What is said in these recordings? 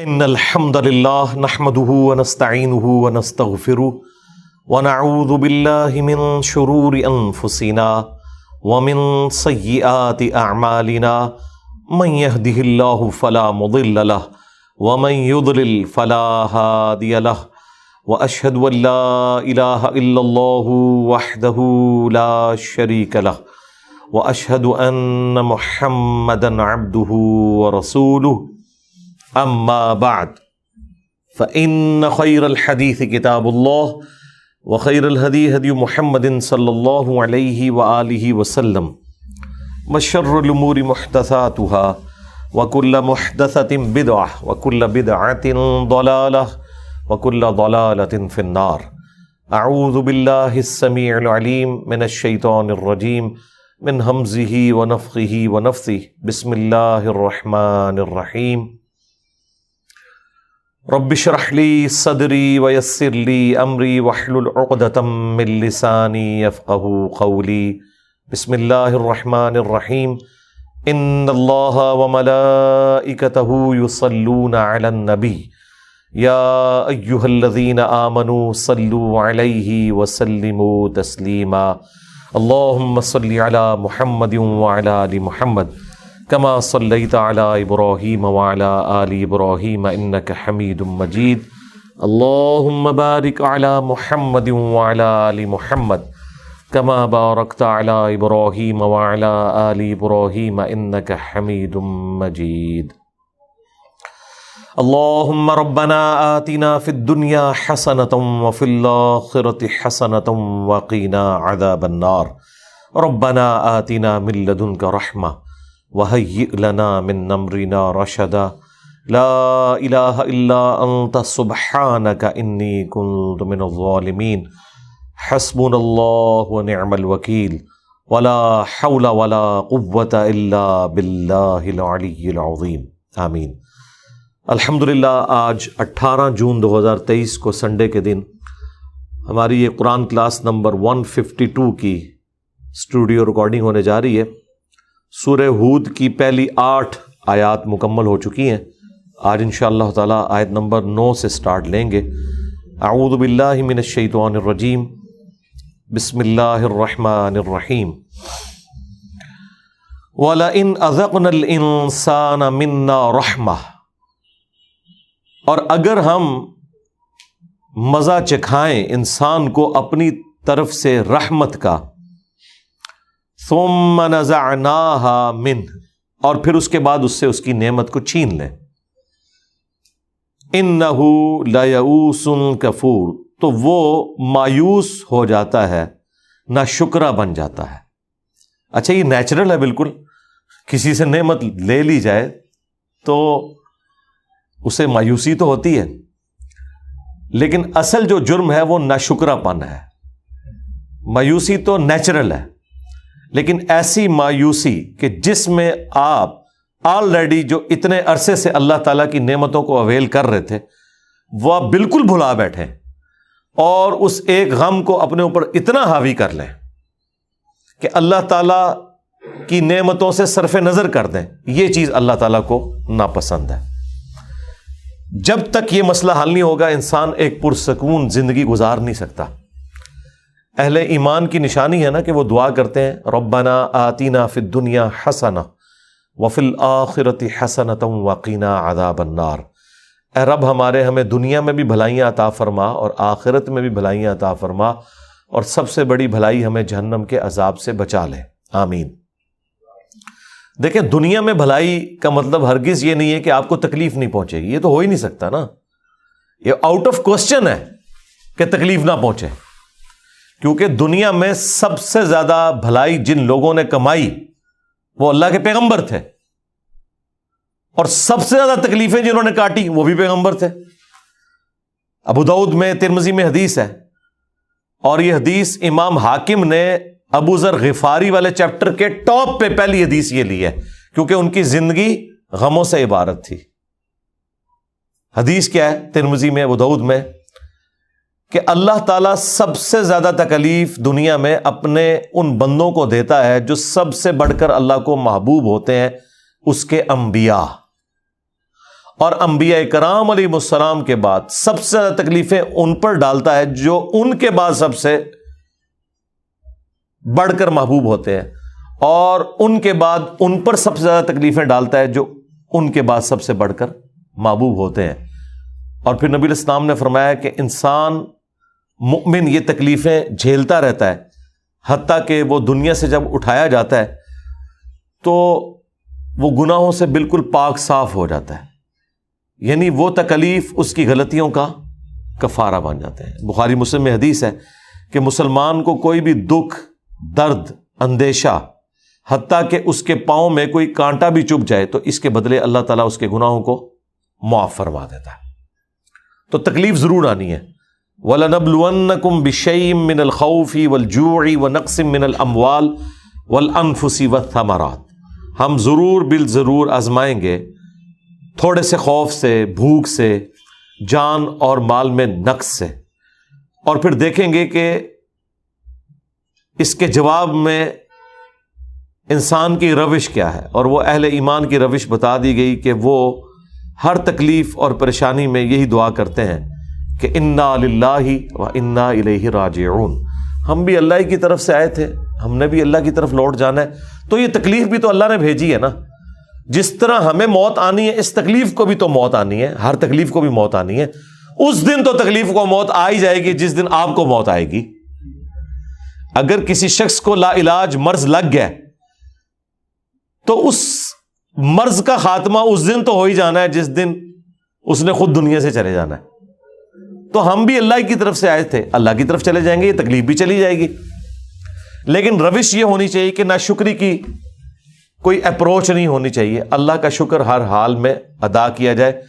ان الحمد للہ نحمده ونستعینه ونستغفره ونعوذ باللہ من شرور انفسنا ومن سیئات اعمالنا من يهده اللہ فلا مضل له ومن يضلل فلا هادی له واشهد ان لا الہ الا اللہ وحدہ لا شریک له واشهد ان محمدا عبدہ ورسولہ اما بعد فإن خير الحديث كتاب الله وخير الهدي هدي محمد صلى الله عليه وآله وسلم وشر الأمور محدثاتها وكل محدثة بدعة وكل بدعة ضلالة وكل ضلالة في النار. أعوذ بالله السميع العليم من الشيطان الرجيم من همزه ونفخه ونفثه. بسم الله الرحمن الرحيم. رب اشرح لي صدري ويسر لي امري واحلل عقدة من لساني يفقهوا قولي. بسم الله الرحمن الرحيم. ان الله وملائكته يصلون على النبي يا ايها الذين آمنوا صلوا عليه وسلموا تسليما. اللهم صل على محمد وعلى ال محمد كما صليت على إبراهيم وعلى آل إبراهيم إنك حميد مجيد. اللهم بارك على محمد وعلى آل محمد كما باركت على إبراهيم وعلى آل إبراهيم إنك حميد مجيد. اللهم ربنا آتنا في الدنيا حسنة وفي الآخرة حسنة وقنا عذاب النار. ربنا آتنا من لدنك رحمة وهيئ لنا من امرنا رشدا. لا الہ الا انت سبحانک انی کنت من الظالمین. حسبنا اللہ ونعم الوکیل ولا حول ولا قوة الا باللہ العلی العظیم. آمین. الحمدللہ آج 18 جون 2023 کو سنڈے کے دن ہماری یہ قرآن کلاس نمبر 152 کی اسٹوڈیو ریکارڈنگ ہونے جا رہی ہے. سورہ ہود کی پہلی 8 آیات مکمل ہو چکی ہیں. آج انشاءاللہ تعالی آیت نمبر 9 سے سٹارٹ لیں گے. اعوذ باللہ من الشیطان الرجیم. بسم اللہ الرحمن الرحیم. وَلَئِنْ أَذَقْنَا الْإِنسَانَ مِنَّا رَحْمَةً، اور اگر ہم مزہ چکھائیں انسان کو اپنی طرف سے رحمت کا، ثم نزعناها منه، اور پھر اس کے بعد اس سے اس کی نعمت کو چھین لیں، انه لیئوس کفور، تو وہ مایوس ہو جاتا ہے، ناشکرا بن جاتا ہے. اچھا یہ نیچرل ہے، بالکل کسی سے نعمت لے لی جائے تو اسے مایوسی تو ہوتی ہے، لیکن اصل جو جرم ہے وہ ناشکرا پن ہے. مایوسی تو نیچرل ہے، لیکن ایسی مایوسی کہ جس میں آپ آلریڈی جو اتنے عرصے سے اللہ تعالیٰ کی نعمتوں کو اویل کر رہے تھے وہ آپ بالکل بھلا بیٹھے اور اس ایک غم کو اپنے اوپر اتنا حاوی کر لیں کہ اللہ تعالیٰ کی نعمتوں سے صرف نظر کر دیں، یہ چیز اللہ تعالیٰ کو ناپسند ہے. جب تک یہ مسئلہ حل نہیں ہوگا انسان ایک پرسکون زندگی گزار نہیں سکتا. اہل ایمان کی نشانی ہے نا کہ وہ دعا کرتے ہیں ربنا آتینا فی الدنیا حسنہ وفی الآخرۃ حسنۃ وقنا عذاب النار. اے رب ہمیں دنیا میں بھی بھلائیاں عطا فرما اور آخرت میں بھی بھلائیاں عطا فرما، اور سب سے بڑی بھلائی ہمیں جہنم کے عذاب سے بچا لے. آمین. دیکھیں دنیا میں بھلائی کا مطلب ہرگز یہ نہیں ہے کہ آپ کو تکلیف نہیں پہنچے گی، یہ تو ہو ہی نہیں سکتا نا، یہ آؤٹ آف کوسچن ہے کہ تکلیف نہ پہنچے. کیونکہ دنیا میں سب سے زیادہ بھلائی جن لوگوں نے کمائی وہ اللہ کے پیغمبر تھے، اور سب سے زیادہ تکلیفیں جنہوں نے کاٹی وہ بھی پیغمبر تھے. ابو داؤد میں، ترمذی میں حدیث ہے، اور یہ حدیث امام حاکم نے ابو ذر غفاری والے چیپٹر کے ٹاپ پہ پہلی حدیث یہ لی ہے، کیونکہ ان کی زندگی غموں سے عبارت تھی. حدیث کیا ہے ترمذی میں، ابو داؤد میں، کہ اللہ تعالیٰ سب سے زیادہ تکلیف دنیا میں اپنے ان بندوں کو دیتا ہے جو سب سے بڑھ کر اللہ کو محبوب ہوتے ہیں، اس کے انبیاء. اور انبیاء کرام علیہ السلام کے بعد سب سے زیادہ تکلیفیں ان پر ڈالتا ہے جو ان کے بعد سب سے بڑھ کر محبوب ہوتے ہیں، اور ان کے بعد ان پر سب سے زیادہ تکلیفیں ڈالتا ہے جو ان کے بعد سب سے بڑھ کر محبوب ہوتے ہیں۔ اور پھر نبی علیہ السلام نے فرمایا کہ انسان مؤمن یہ تکلیفیں جھیلتا رہتا ہے حتیٰ کہ وہ دنیا سے جب اٹھایا جاتا ہے تو وہ گناہوں سے بالکل پاک صاف ہو جاتا ہے، یعنی وہ تکلیف اس کی غلطیوں کا کفارہ بن جاتے ہیں۔ بخاری مسلم میں حدیث ہے کہ مسلمان کو کوئی بھی دکھ، درد، اندیشہ، حتیٰ کہ اس کے پاؤں میں کوئی کانٹا بھی چبھ جائے تو اس کے بدلے اللہ تعالیٰ اس کے گناہوں کو معاف فرما دیتا ہے۔ تو تکلیف ضرور آنی ہے۔ وَلَنَبْلُوَنَّكُمْ بِشَيْءٍ مِّنَ الْخَوْفِ وَالْجُوعِ وَنَقْصٍ مِّنَ الْأَمْوَالِ وَالْأَنفُسِ وَالثَّمَرَاتِ، ہم ضرور بالضرور آزمائیں گے تھوڑے سے خوف سے، بھوک سے، جان اور مال میں نقص سے، اور پھر دیکھیں گے کہ اس کے جواب میں انسان کی روش کیا ہے، اور وہ اہل ایمان کی روش بتا دی گئی کہ وہ ہر تکلیف اور پریشانی میں یہی دعا کرتے ہیں کہ انا للہ و انا الیہ راجعون، ہم بھی اللہ کی طرف سے آئے تھے، ہم نے بھی اللہ کی طرف لوٹ جانا ہے۔ تو یہ تکلیف بھی تو اللہ نے بھیجی ہے نا، جس طرح ہمیں موت آنی ہے اس تکلیف کو بھی تو موت آنی ہے، ہر تکلیف کو بھی موت آنی ہے۔ اس دن تو تکلیف کو موت آ ہی جائے گی جس دن آپ کو موت آئے گی۔ اگر کسی شخص کو لا علاج مرض لگ گیا تو اس مرض کا خاتمہ اس دن تو ہو ہی جانا ہے جس دن اس نے خود دنیا سے چلے جانا ہے۔ تو ہم بھی اللہ کی طرف سے آئے تھے، اللہ کی طرف چلے جائیں گے، یہ تکلیف بھی چلی جائے گی۔ لیکن روش یہ ہونی چاہیے کہ ناشکری کی کوئی اپروچ نہیں ہونی چاہیے، اللہ کا شکر ہر حال میں ادا کیا جائے،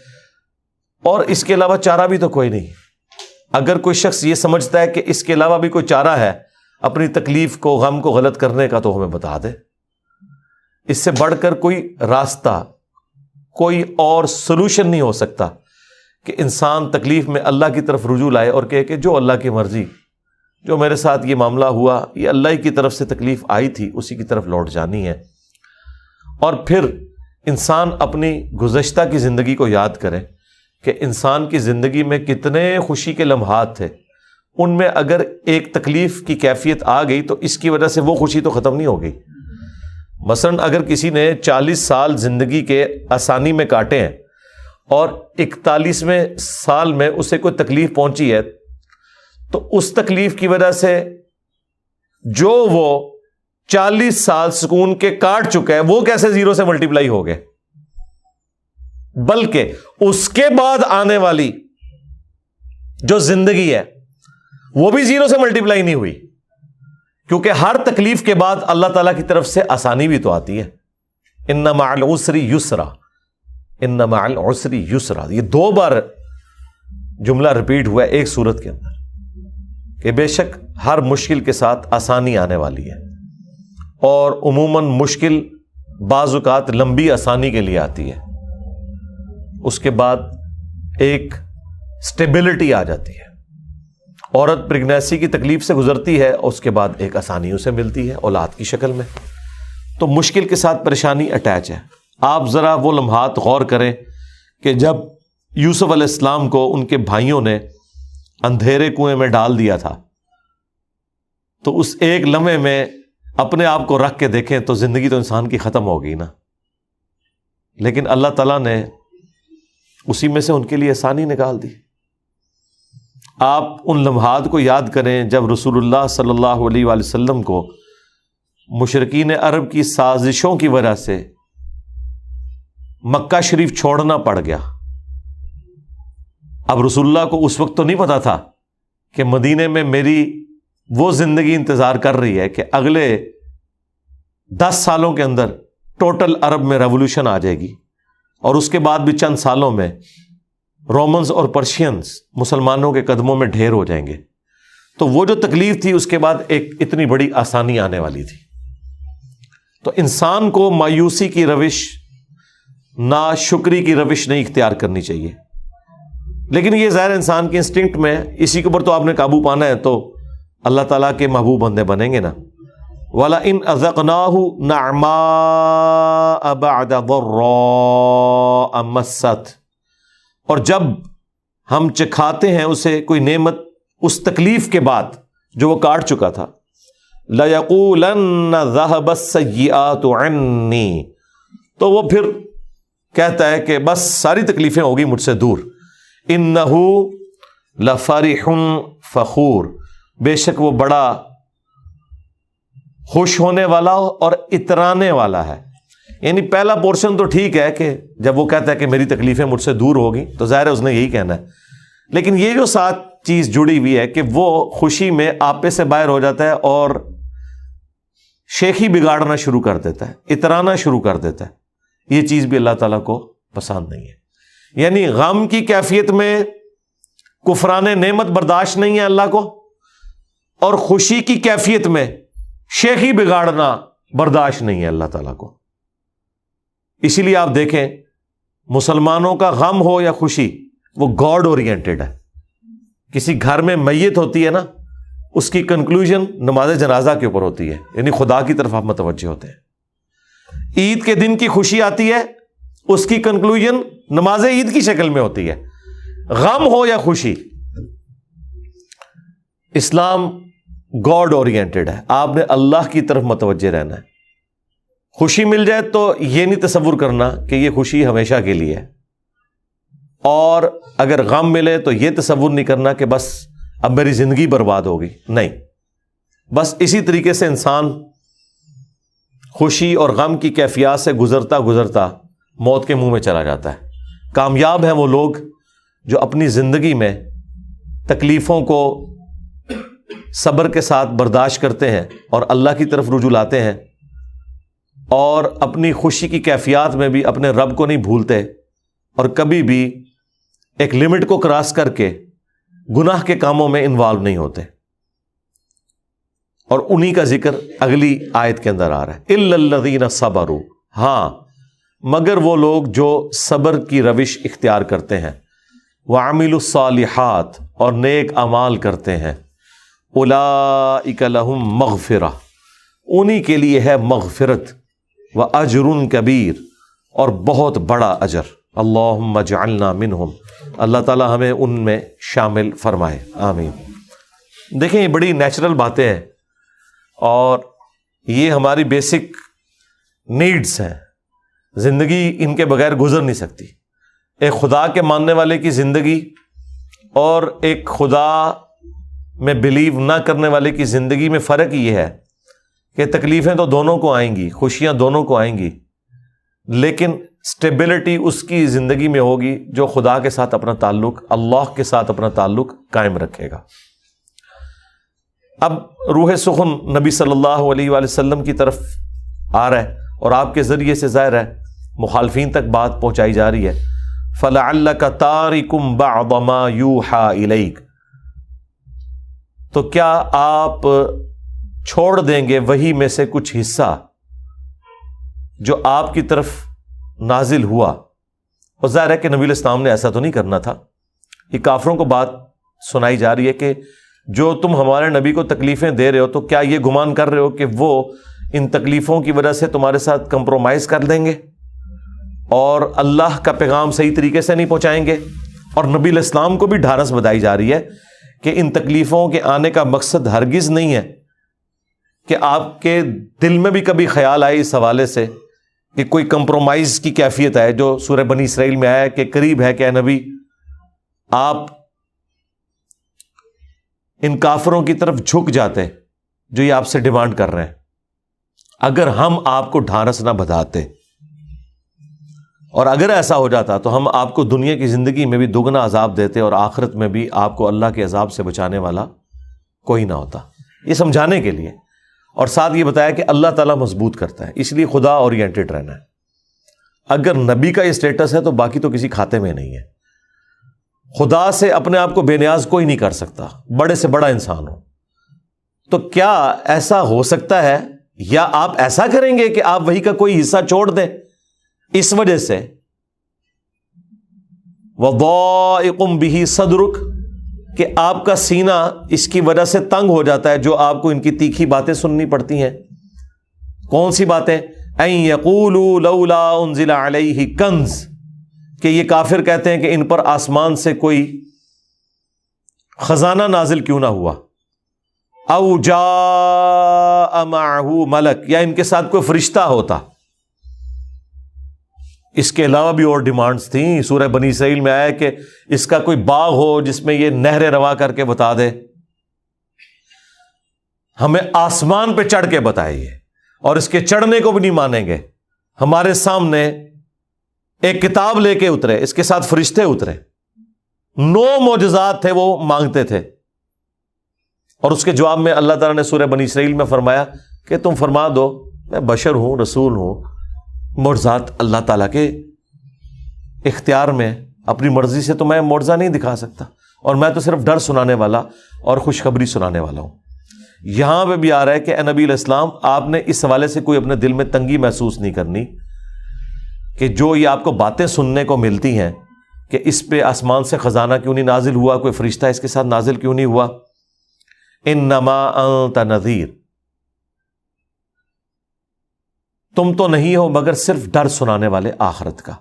اور اس کے علاوہ چارہ بھی تو کوئی نہیں۔ اگر کوئی شخص یہ سمجھتا ہے کہ اس کے علاوہ بھی کوئی چارہ ہے اپنی تکلیف کو، غم کو غلط کرنے کا، تو ہمیں بتا دے۔ اس سے بڑھ کر کوئی راستہ، کوئی اور سلوشن نہیں ہو سکتا کہ انسان تکلیف میں اللہ کی طرف رجوع لائے اور کہے کہ جو اللہ کی مرضی، جو میرے ساتھ یہ معاملہ ہوا یہ اللہ کی طرف سے تکلیف آئی تھی، اسی کی طرف لوٹ جانی ہے۔ اور پھر انسان اپنی گزشتہ کی زندگی کو یاد کرے کہ انسان کی زندگی میں کتنے خوشی کے لمحات تھے، ان میں اگر ایک تکلیف کی کیفیت آ گئی تو اس کی وجہ سے وہ خوشی تو ختم نہیں ہو گئی۔ مثلاً اگر کسی نے 40 سال زندگی کے آسانی میں کاٹے ہیں اور 41ویں سال میں اسے کوئی تکلیف پہنچی ہے، تو اس تکلیف کی وجہ سے جو وہ 40 سال سکون کے کاٹ چکا ہے وہ کیسے 0 سے ملٹیپلائی ہو گئے، بلکہ اس کے بعد آنے والی جو زندگی ہے وہ بھی 0 سے ملٹیپلائی نہیں ہوئی، کیونکہ ہر تکلیف کے بعد اللہ تعالیٰ کی طرف سے آسانی بھی تو آتی ہے۔ ان مع العسر یسرا، ان مع العسر یسرا، یہ 2 بار جملہ ریپیٹ ہوا ہے ایک سورت کے اندر کہ بے شک ہر مشکل کے ساتھ آسانی آنے والی ہے، اور عموماً مشکل بعض اوقات لمبی آسانی کے لیے آتی ہے، اس کے بعد ایک سٹیبلٹی آ جاتی ہے۔ عورت پریگنیسی کی تکلیف سے گزرتی ہے، اس کے بعد ایک آسانی اسے ملتی ہے اولاد کی شکل میں۔ تو مشکل کے ساتھ پریشانی اٹیچ ہے۔ آپ ذرا وہ لمحات غور کریں کہ جب یوسف علیہ السلام کو ان کے بھائیوں نے اندھیرے کنویں میں ڈال دیا تھا، تو اس ایک لمحے میں اپنے آپ کو رکھ کے دیکھیں تو زندگی تو انسان کی ختم ہو گئی نا، لیکن اللہ تعالیٰ نے اسی میں سے ان کے لیے آسانی نکال دی۔ آپ ان لمحات کو یاد کریں جب رسول اللہ صلی اللہ علیہ وآلہ وسلم کو مشرکین عرب کی سازشوں کی وجہ سے مکہ شریف چھوڑنا پڑ گیا۔ اب رسول اللہ کو اس وقت تو نہیں پتا تھا کہ مدینے میں میری وہ زندگی انتظار کر رہی ہے کہ اگلے 10 سالوں کے اندر ٹوٹل عرب میں ریولوشن آ جائے گی، اور اس کے بعد بھی چند سالوں میں رومنز اور پرشینز مسلمانوں کے قدموں میں ڈھیر ہو جائیں گے۔ تو وہ جو تکلیف تھی اس کے بعد ایک اتنی بڑی آسانی آنے والی تھی۔ تو انسان کو مایوسی کی روش، ناشکری کی روش نہیں اختیار کرنی چاہیے، لیکن یہ ظاہر انسان کے انسٹنکٹ میں، اسی کے اوپر تو آپ نے قابو پانا ہے، تو اللہ تعالیٰ کے محبوب بندے بنیں گے نا۔ وَلَئِنْ أَذَقْنَاهُ نَعْمَاءَ بَعْدَ ضَرَّاءَ مَسَّتْهُ، اور جب ہم چکھاتے ہیں اسے کوئی نعمت اس تکلیف کے بعد جو وہ کاٹ چکا تھا، لَيَقُولَنَّ ذَهَبَ السَّيِّئَاتُ عَنِّي، تو وہ پھر کہتا ہے کہ بس ساری تکلیفیں ہوگی مجھ سے دور. اِنَّهُ لَفَرِحٌ فَخُورٌ، بے شک وہ بڑا خوش ہونے والا اور اترانے والا ہے. یعنی پہلا پورشن تو ٹھیک ہے کہ جب وہ کہتا ہے کہ میری تکلیفیں مجھ سے دور ہوگی تو ظاہر ہے اس نے یہی کہنا ہے، لیکن یہ جو ساتھ چیز جڑی ہوئی ہے کہ وہ خوشی میں آپے سے باہر ہو جاتا ہے اور شیخی بگاڑنا شروع کر دیتا ہے، اترانا شروع کر دیتا ہے، یہ چیز بھی اللہ تعالیٰ کو پسند نہیں ہے. یعنی غم کی کیفیت میں کفران نعمت برداشت نہیں ہے اللہ کو، اور خوشی کی کیفیت میں شیخی بگاڑنا برداشت نہیں ہے اللہ تعالیٰ کو. اسی لیے آپ دیکھیں مسلمانوں کا غم ہو یا خوشی وہ گاڈ اورینٹڈ ہے. کسی گھر میں میت ہوتی ہے نا، اس کی کنکلوژن نماز جنازہ کے اوپر ہوتی ہے، یعنی خدا کی طرف آپ متوجہ ہوتے ہیں. عید کے دن کی خوشی آتی ہے، اس کی کنکلوژن نماز عید کی شکل میں ہوتی ہے. غم ہو یا خوشی، اسلام گاڈ اورینٹڈ ہے. آپ نے اللہ کی طرف متوجہ رہنا ہے. خوشی مل جائے تو یہ نہیں تصور کرنا کہ یہ خوشی ہمیشہ کے لیے ہے، اور اگر غم ملے تو یہ تصور نہیں کرنا کہ بس اب میری زندگی برباد ہوگی. نہیں، بس اسی طریقے سے انسان خوشی اور غم کی کیفیات سے گزرتا گزرتا موت کے منہ میں چلا جاتا ہے. کامیاب ہیں وہ لوگ جو اپنی زندگی میں تکلیفوں کو صبر کے ساتھ برداشت کرتے ہیں اور اللہ کی طرف رجوع لاتے ہیں، اور اپنی خوشی کی کیفیات میں بھی اپنے رب کو نہیں بھولتے، اور کبھی بھی ایک لمٹ کو کراس کر کے گناہ کے کاموں میں انوالو نہیں ہوتے. اور انہی کا ذکر اگلی آیت کے اندر آ رہا ہے، اِلَّا الَّذِينَ صَبَرُوا، ہاں مگر وہ لوگ جو صبر کی روش اختیار کرتے ہیں، وَعَمِلُوا الصَّالِحَاتِ، اور نیک اعمال کرتے ہیں، اُولَئِكَ لَهُم مَغْفِرَةٌ، انہی کے لیے ہے مغفرت، وَأَجْرٌ كَبِيرٌ، اور بہت بڑا اجر. اللہم اجعلنا منہم، اللہ تعالی ہمیں ان میں شامل فرمائے، آمین. دیکھیں یہ بڑی نیچرل باتیں ہیں اور یہ ہماری بیسک نیڈز ہیں. زندگی ان کے بغیر گزر نہیں سکتی. ایک خدا کے ماننے والے کی زندگی اور ایک خدا میں بلیو نہ کرنے والے کی زندگی میں فرق یہ ہے کہ تکلیفیں تو دونوں کو آئیں گی، خوشیاں دونوں کو آئیں گی، لیکن سٹیبلٹی اس کی زندگی میں ہوگی جو خدا کے ساتھ اپنا تعلق، اللہ کے ساتھ اپنا تعلق قائم رکھے گا. اب روح سخن نبی صلی اللہ علیہ وآلہ وسلم کی طرف آ رہا ہے اور آپ کے ذریعے سے ظاہر ہے مخالفین تک بات پہنچائی جا رہی ہے. فَلَعَلَّكَ تَارِكٌ بَعْضَ مَا يُوحَى إِلَيْكَ، تو کیا آپ چھوڑ دیں گے وحی میں سے کچھ حصہ جو آپ کی طرف نازل ہوا. اور ظاہر ہے کہ نبی علیہ السلام نے ایسا تو نہیں کرنا تھا. یہ کافروں کو بات سنائی جا رہی ہے کہ جو تم ہمارے نبی کو تکلیفیں دے رہے ہو تو کیا یہ گمان کر رہے ہو کہ وہ ان تکلیفوں کی وجہ سے تمہارے ساتھ کمپرومائز کر دیں گے اور اللہ کا پیغام صحیح طریقے سے نہیں پہنچائیں گے. اور نبی علیہ السلام کو بھی ڈھارس بتائی جا رہی ہے کہ ان تکلیفوں کے آنے کا مقصد ہرگز نہیں ہے کہ آپ کے دل میں بھی کبھی خیال آئے اس حوالے سے کہ کوئی کمپرومائز کی کیفیت ہے، جو سورہ بنی اسرائیل میں آیا کہ قریب ہے کہ اے نبی آپ ان کافروں کی طرف جھک جاتے جو یہ آپ سے ڈیمانڈ کر رہے ہیں، اگر ہم آپ کو ڈھارس نہ بتاتے. اور اگر ایسا ہو جاتا تو ہم آپ کو دنیا کی زندگی میں بھی دگنا عذاب دیتے اور آخرت میں بھی آپ کو اللہ کے عذاب سے بچانے والا کوئی نہ ہوتا. یہ سمجھانے کے لیے، اور ساتھ یہ بتایا کہ اللہ تعالیٰ مضبوط کرتا ہے، اس لیے خدا اورینٹڈ رہنا ہے. اگر نبی کا یہ اسٹیٹس ہے تو باقی تو کسی کھاتے میں نہیں ہے. خدا سے اپنے آپ کو بے نیاز کوئی نہیں کر سکتا، بڑے سے بڑا انسان ہو. تو کیا ایسا ہو سکتا ہے یا آپ ایسا کریں گے کہ آپ وحی کا کوئی حصہ چھوڑ دیں اس وجہ سے؟ وَضَائِقٌ بِهِ صَدْرُكَ، کہ آپ کا سینہ اس کی وجہ سے تنگ ہو جاتا ہے جو آپ کو ان کی تیکھی باتیں سننی پڑتی ہیں. کون سی باتیں؟ اَن يَقُولُوا لَوْلَا أُنزِلَ عَلَيْهِ كَنْزٌ، کہ یہ کافر کہتے ہیں کہ ان پر آسمان سے کوئی خزانہ نازل کیوں نہ ہوا، او جاء معہ ملک، یا ان کے ساتھ کوئی فرشتہ ہوتا۔ اس کے علاوہ بھی اور ڈیمانڈز تھیں۔ سورہ بنی اسرائیل میں آیا کہ اس کا کوئی باغ ہو جس میں یہ نہریں روا کر کے بتا دے، ہمیں آسمان پہ چڑھ کے بتائے یہ، اور اس کے چڑھنے کو بھی نہیں مانیں گے۔ ہمارے سامنے ایک کتاب لے کے اترے، اس کے ساتھ فرشتے اترے، 9 معجزات تھے وہ مانگتے تھے، اور اس کے جواب میں اللہ تعالیٰ نے سورہ بنی اسرائیل میں فرمایا کہ تم فرما دو میں بشر ہوں، رسول ہوں، معجزات اللہ تعالیٰ کے اختیار میں، اپنی مرضی سے تو میں معجزہ نہیں دکھا سکتا، اور میں تو صرف ڈر سنانے والا اور خوشخبری سنانے والا ہوں۔ یہاں پہ بھی آ رہا ہے کہ اے نبی علیہ السلام، آپ نے اس حوالے سے کوئی اپنے دل میں تنگی محسوس نہیں کرنی کہ جو یہ آپ کو باتیں سننے کو ملتی ہیں کہ اس پہ آسمان سے خزانہ کیوں نہیں نازل ہوا، کوئی فرشتہ اس کے ساتھ نازل کیوں نہیں ہوا۔ انما انت نذیر، تم تو نہیں ہو مگر صرف ڈر سنانے والے آخرت کا۔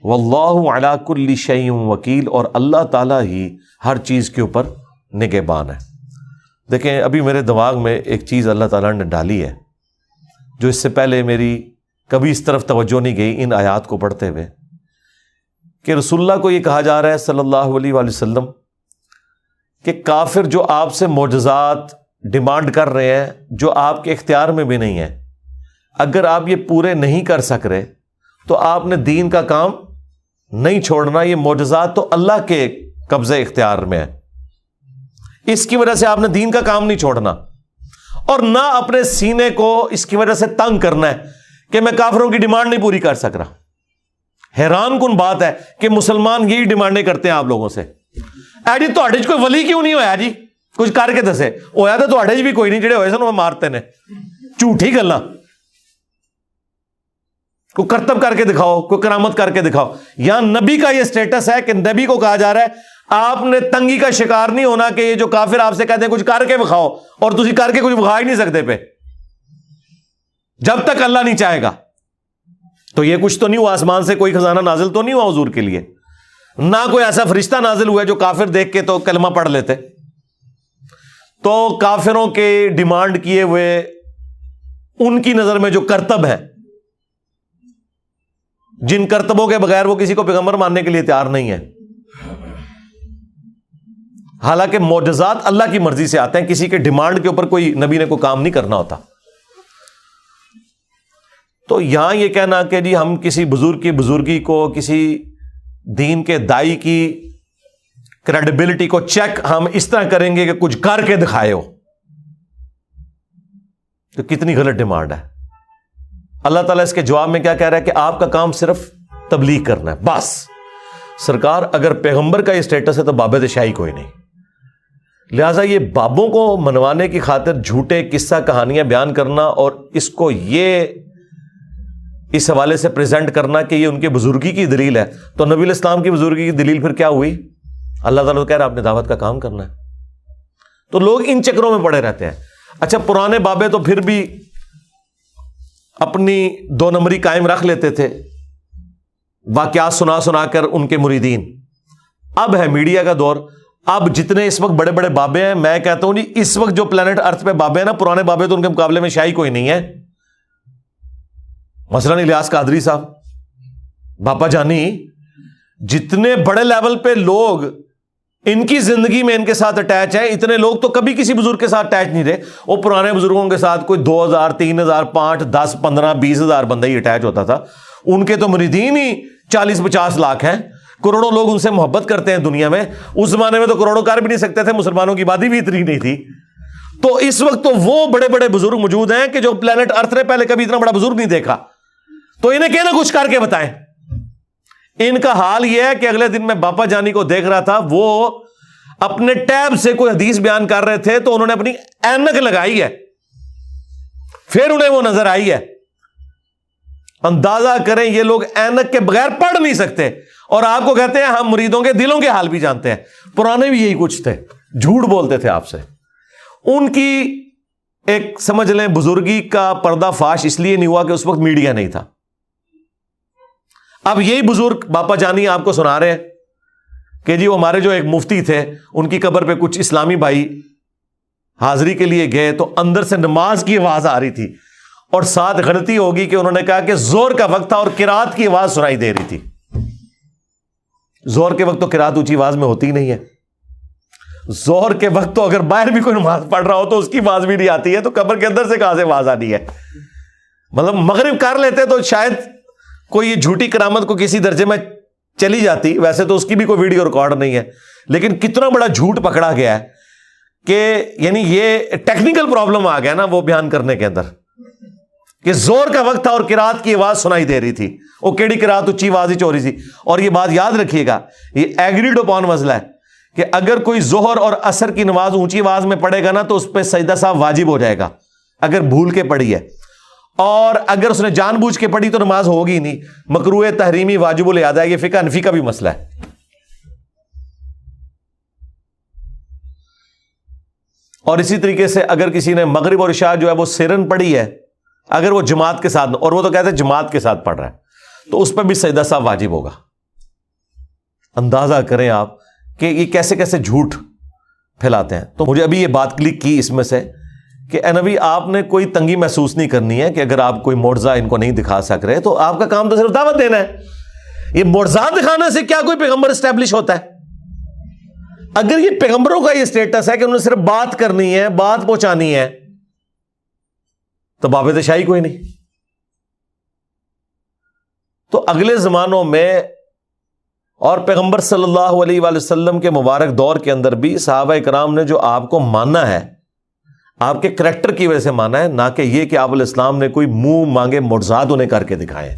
واللہ علی کل شیء وکیل، اور اللہ تعالیٰ ہی ہر چیز کے اوپر نگہبان ہے۔ دیکھیں ابھی میرے دماغ میں ایک چیز اللہ تعالیٰ نے ڈالی ہے جو اس سے پہلے میری کبھی اس طرف توجہ نہیں گئی ان آیات کو پڑھتے ہوئے، کہ رسول اللہ کو یہ کہا جا رہا ہے صلی اللہ علیہ وآلہ وسلم کہ کافر جو آپ سے معجزات ڈیمانڈ کر رہے ہیں جو آپ کے اختیار میں بھی نہیں ہیں، اگر آپ یہ پورے نہیں کر سک رہے تو آپ نے دین کا کام نہیں چھوڑنا۔ یہ معجزات تو اللہ کے قبضے اختیار میں ہے، اس کی وجہ سے آپ نے دین کا کام نہیں چھوڑنا، اور نہ اپنے سینے کو اس کی وجہ سے تنگ کرنا ہے کہ میں کافروں کی ڈیمانڈ نہیں پوری کر سک رہا۔ حیران کن بات ہے کہ مسلمان یہی ڈیمانڈیں کرتے ہیں آپ لوگوں سے، اے جی تہاڈے کوئی ولی کیوں نہیں ہویا جی، کچھ کر کے دسے، ہویا تو تہاڈے بھی کوئی نہیں، جڑے ہوئے سن وہ مارتے نے، جھوٹی گلاں، کوئی کرتب کر کے دکھاؤ، کوئی کرامت کر کے دکھاؤ۔ یہاں نبی کا یہ سٹیٹس ہے کہ نبی کو کہا جا رہا ہے آپ نے تنگی کا شکار نہیں ہونا کہ یہ جو کافر آپ سے کہتے ہیں کچھ کر کے دکھاؤ، اور تسی کر کے کچھ دکھا ہی نہیں سکتے پہ، جب تک اللہ نہیں چاہے گا۔ تو یہ کچھ تو نہیں ہوا، آسمان سے کوئی خزانہ نازل تو نہیں ہوا حضور کے لیے، نہ کوئی ایسا فرشتہ نازل ہوا جو کافر دیکھ کے تو کلمہ پڑھ لیتے۔ تو کافروں کے ڈیمانڈ کیے ہوئے ان کی نظر میں جو کرتب ہے، جن کرتبوں کے بغیر وہ کسی کو پیغمبر ماننے کے لیے تیار نہیں ہے، حالانکہ معجزات اللہ کی مرضی سے آتے ہیں، کسی کے ڈیمانڈ کے اوپر کوئی نبی نے کوئی کام نہیں کرنا ہوتا۔ تو یہاں یہ کہنا کہ جی ہم کسی بزرگ کی بزرگی کو، کسی دین کے دائی کی کریڈیبلٹی کو چیک ہم اس طرح کریں گے کہ کچھ کر کے دکھائے ہو، تو کتنی غلط ڈیمانڈ ہے۔ اللہ تعالیٰ اس کے جواب میں کیا کہہ رہا ہے کہ آپ کا کام صرف تبلیغ کرنا ہے بس۔ سرکار اگر پیغمبر کا یہ سٹیٹس ہے تو بابت شاہی کوئی نہیں، لہٰذا یہ بابوں کو منوانے کی خاطر جھوٹے قصہ کہانیاں بیان کرنا اور اس کو یہ اس حوالے سے پریزنٹ کرنا کہ یہ ان کے بزرگی کی دلیل ہے، تو نبی علیہ السلام کی بزرگی کی دلیل پھر کیا ہوئی؟ اللہ تعالیٰ کہہ رہا ہے آپ نے دعوت کا کام کرنا ہے۔ تو لوگ ان چکروں میں پڑے رہتے ہیں۔ اچھا پرانے بابے تو پھر بھی اپنی 2 نمبری قائم رکھ لیتے تھے، واقعات سنا سنا کر ان کے مریدین۔ اب ہے میڈیا کا دور، اب جتنے اس وقت بڑے بڑے بابے ہیں، میں کہتا ہوں جی اس وقت جو پلانٹ ارتھ پہ بابے ہیں نا، پرانے بابے تو ان کے مقابلے میں شاہی کوئی نہیں ہے۔ مثلاً الیاس قادری صاحب، باپا جانی، جتنے بڑے لیول پہ لوگ ان کی زندگی میں ان کے ساتھ اٹیچ ہیں، اتنے لوگ تو کبھی کسی بزرگ کے ساتھ اٹیچ نہیں رہے۔ وہ پرانے بزرگوں کے ساتھ کوئی 2000 3000 5 10 15 20,000 بندہ ہی اٹیچ ہوتا تھا، ان کے تو مریدین ہی 40-50 لاکھ ہیں، کروڑوں لوگ ان سے محبت کرتے ہیں دنیا میں۔ اس زمانے میں تو کروڑوں کر بھی نہیں سکتے تھے، مسلمانوں کی آبادی بھی اتنی نہیں تھی۔ تو اس وقت تو وہ بڑے بڑے بزرگ موجود ہیں کہ جو پلانٹ ارتھ نے پہلے کبھی اتنا بڑا بزرگ نہیں دیکھا، تو انہیں کہنا کچھ کر کے بتائیں۔ ان کا حال یہ ہے کہ اگلے دن میں باپا جانی کو دیکھ رہا تھا، وہ اپنے ٹیب سے کوئی حدیث بیان کر رہے تھے تو انہوں نے اپنی اینک لگائی ہے، پھر انہیں وہ نظر آئی ہے۔ اندازہ کریں یہ لوگ اینک کے بغیر پڑھ نہیں سکتے، اور آپ کو کہتے ہیں ہم مریدوں کے دلوں کے حال بھی جانتے ہیں۔ پرانے بھی یہی کچھ تھے، جھوٹ بولتے تھے آپ سے۔ ان کی ایک سمجھ لیں بزرگی کا پردہ فاش اس لیے نہیں ہوا کہ اس وقت میڈیا نہیں تھا۔ اب یہی بزرگ باپا جانی آپ کو سنا رہے ہیں کہ جی وہ ہمارے جو ایک مفتی تھے ان کی قبر پہ کچھ اسلامی بھائی حاضری کے لیے گئے تو اندر سے نماز کی آواز آ رہی تھی اور ساتھ غلطی ہوگی کہ انہوں نے کہا کہ زور کا وقت تھا اور قرات کی آواز سنائی دے رہی تھی. زور کے وقت تو قرات اونچی آواز میں ہوتی ہی نہیں ہے. زور کے وقت تو اگر باہر بھی کوئی نماز پڑھ رہا ہو تو اس کی آواز بھی نہیں آتی ہے, تو قبر کے اندر سے کہاں سے آواز آنی ہے. مطلب مغرب کر لیتے تو شاید کوئی یہ جھوٹی کرامت کو کسی درجے میں چلی جاتی. ویسے تو اس کی بھی کوئی ویڈیو ریکارڈ نہیں ہے, لیکن کتنا بڑا جھوٹ پکڑا گیا ہے کہ یعنی یہ ٹیکنیکل پرابلم آ گیا نا وہ بیان کرنے کے اندر کہ زور کا وقت تھا اور قرات کی آواز سنائی دے رہی تھی. وہ کیڑی قرات اونچی آواز ہی چوری تھی. اور یہ بات یاد رکھیے گا, یہ ایگریڈ اپون مسئلہ ہے کہ اگر کوئی ظہر اور عصر کی نماز اونچی آواز میں پڑھے گا نا تو اس پہ سجدہ صاحب واجب ہو جائے گا اگر بھول کے پڑھی ہے, اور اگر اس نے جان بوجھ کے پڑھی تو نماز ہوگی نہیں. مکروہ تحریمی واجب الادا ہے, یہ فقہ حنفی کا بھی مسئلہ ہے. اور اسی طریقے سے اگر کسی نے مغرب اور عشاء جو ہے وہ سرن پڑھی ہے, اگر وہ جماعت کے ساتھ, اور وہ تو کہتے ہیں جماعت کے ساتھ پڑھ رہا ہے, تو اس پہ بھی سجدہ صاحب واجب ہوگا. اندازہ کریں آپ کہ یہ کیسے کیسے جھوٹ پھیلاتے ہیں. تو مجھے ابھی یہ بات کلک کی اس میں سے کہ اے نبی آپ نے کوئی تنگی محسوس نہیں کرنی ہے کہ اگر آپ کوئی معجزہ ان کو نہیں دکھا سک رہے تو آپ کا کام تو صرف دعوت دینا ہے. یہ معجزات دکھانے سے کیا کوئی پیغمبر اسٹیبلش ہوتا ہے؟ اگر یہ پیغمبروں کا یہ سٹیٹس ہے کہ انہوں نے صرف بات کرنی ہے, بات پہنچانی ہے, تو باب شاہی کوئی نہیں. تو اگلے زمانوں میں اور پیغمبر صلی اللہ علیہ وآلہ وسلم کے مبارک دور کے اندر بھی صحابہ کرام نے جو آپ کو ماننا ہے آپ کے کریکٹر کی وجہ سے مانا ہے, نہ کہ یہ کہ آپ علیہ السلام نے کوئی منہ مانگے معجزات انہیں کر کے دکھائے.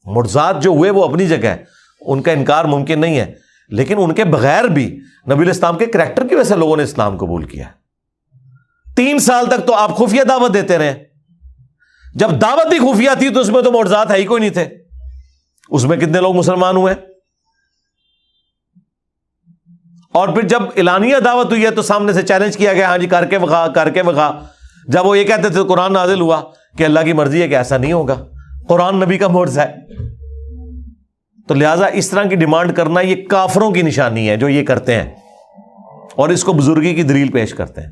معجزات جو ہوئے وہ اپنی جگہ ہے, ان کا انکار ممکن نہیں ہے, لیکن ان کے بغیر بھی نبی علیہ السلام کے کریکٹر کی وجہ سے لوگوں نے اسلام قبول کیا. 3 سال تک تو آپ خفیہ دعوت دیتے رہے. جب دعوت ہی خفیہ تھی تو اس میں تو معجزات ہے ہی کوئی نہیں تھے. اس میں کتنے لوگ مسلمان ہوئے؟ اور پھر جب اعلانیہ دعوت ہوئی ہے تو سامنے سے چیلنج کیا گیا, ہاں جی کر کے بخا, کر کے بخا. جب وہ یہ کہتے تھے قرآن نازل ہوا کہ اللہ کی مرضی ہے کہ ایسا نہیں ہوگا, قرآن نبی کا معجزہ ہے. تو لہٰذا اس طرح کی ڈیمانڈ کرنا یہ کافروں کی نشانی ہے جو یہ کرتے ہیں اور اس کو بزرگی کی دلیل پیش کرتے ہیں.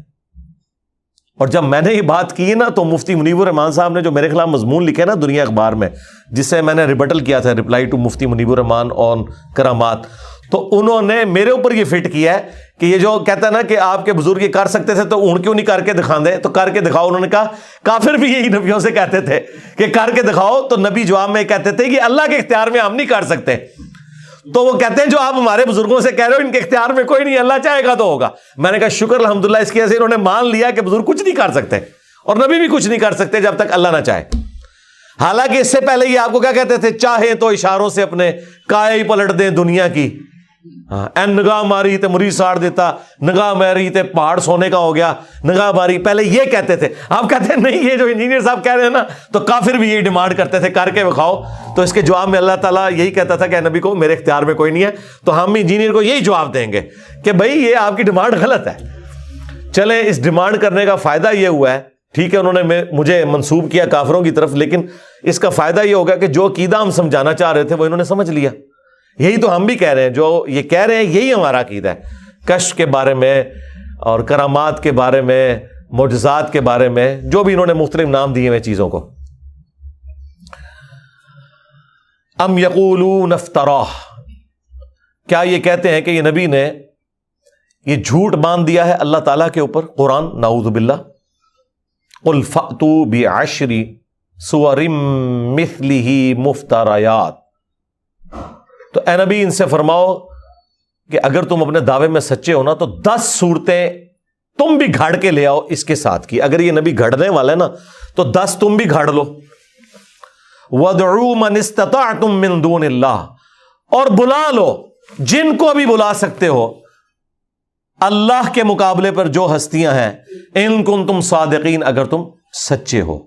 اور جب میں نے یہ بات کی نا تو مفتی منیب الرحمان صاحب نے جو میرے خلاف مضمون لکھے نا دنیا اخبار میں, جس سے میں نے ریبٹل کیا تھا, رپلائی ٹو مفتی منیب الرحمان آن کرامات, تو انہوں نے میرے اوپر یہ فٹ کیا ہے کہ یہ جو کہتا ہے نا کہ آپ کے بزرگ یہ کر سکتے تھے تو ان کیوں نہیں کر کے دکھاندے, تو کر کے دکھاؤ. انہوں نے کہا کافر بھی یہی نبیوں سے کہتے تھے کہ کر کے دکھاؤ, تو نبی جواب میں کہتے تھے کہ اللہ کے اختیار میں ہم نہیں کر سکتے. تو وہ کہتے ہیں جو آپ ہمارے بزرگوں سے کہہ رہے ہو ان کے اختیار میں کوئی نہیں, اللہ چاہے گا تو ہوگا. میں نے کہا شکر الحمدللہ, اس کی وجہ سے انہوں نے مان لیا کہ بزرگ کچھ نہیں کر سکتے اور نبی بھی کچھ نہیں کر سکتے جب تک اللہ نہ چاہے. حالانکہ اس سے پہلے یہ آپ کو کیا کہتے تھے, چاہے تو اشاروں سے اپنے کائے ہی پلٹ دیں دنیا کی. ہاں نگاہ ماری تے مری ساڑ دیتا, نگاہ ماری تے پہاڑ سونے کا ہو گیا, نگاہ ماری. پہلے یہ کہتے تھے. آپ کہتے ہیں نہیں, یہ جو انجینئر صاحب کہہ رہے ہیں نا, تو کافر بھی یہی ڈیمانڈ کرتے تھے کر کے بکھاؤ. تو اس کے جواب میں اللہ تعالیٰ یہی کہتا تھا کہ نبی کو میرے اختیار میں کوئی نہیں ہے. تو ہم انجینئر کو یہی جواب دیں گے کہ بھائی یہ آپ کی ڈیمانڈ غلط ہے. چلیں, اس ڈیمانڈ کرنے کا فائدہ یہ ہوا ہے, ٹھیک ہے انہوں نے مجھے منسوب کیا کافروں کی طرف, لیکن اس کا فائدہ یہ ہوگا کہ جو عقیدہ ہم سمجھانا چاہ رہے تھے وہ انہوں نے سمجھ لیا. یہی تو ہم بھی کہہ رہے ہیں, جو یہ کہہ رہے ہیں یہی ہمارا عقیدہ ہے. کشف کے بارے میں اور کرامات کے بارے میں, معجزات کے بارے میں, جو بھی انہوں نے مختلف نام دیے ہوئے چیزوں کو. ام یقولون افتراہ, کیا یہ کہتے ہیں کہ یہ نبی نے یہ جھوٹ باندھ دیا ہے اللہ تعالیٰ کے اوپر قرآن, نعوذ باللہ. قل فأتوا بعشر سور مثلہ مفتریات, تو اے نبی ان سے فرماؤ کہ اگر تم اپنے دعوے میں سچے ہو نا تو 10 صورتیں تم بھی گھاڑ کے لے آؤ اس کے ساتھ کی. اگر یہ نبی گھڑنے والا ہے نا تو 10 تم بھی گھاڑ لو. وَادْعُوا مَنِ اسْتَطَعْتُم مِّن دُونِ اللَّهِ, اور بلا لو جن کو بھی بلا سکتے ہو اللہ کے مقابلے پر جو ہستیاں ہیں, ان کنتم صادقین, اگر تم سچے ہو.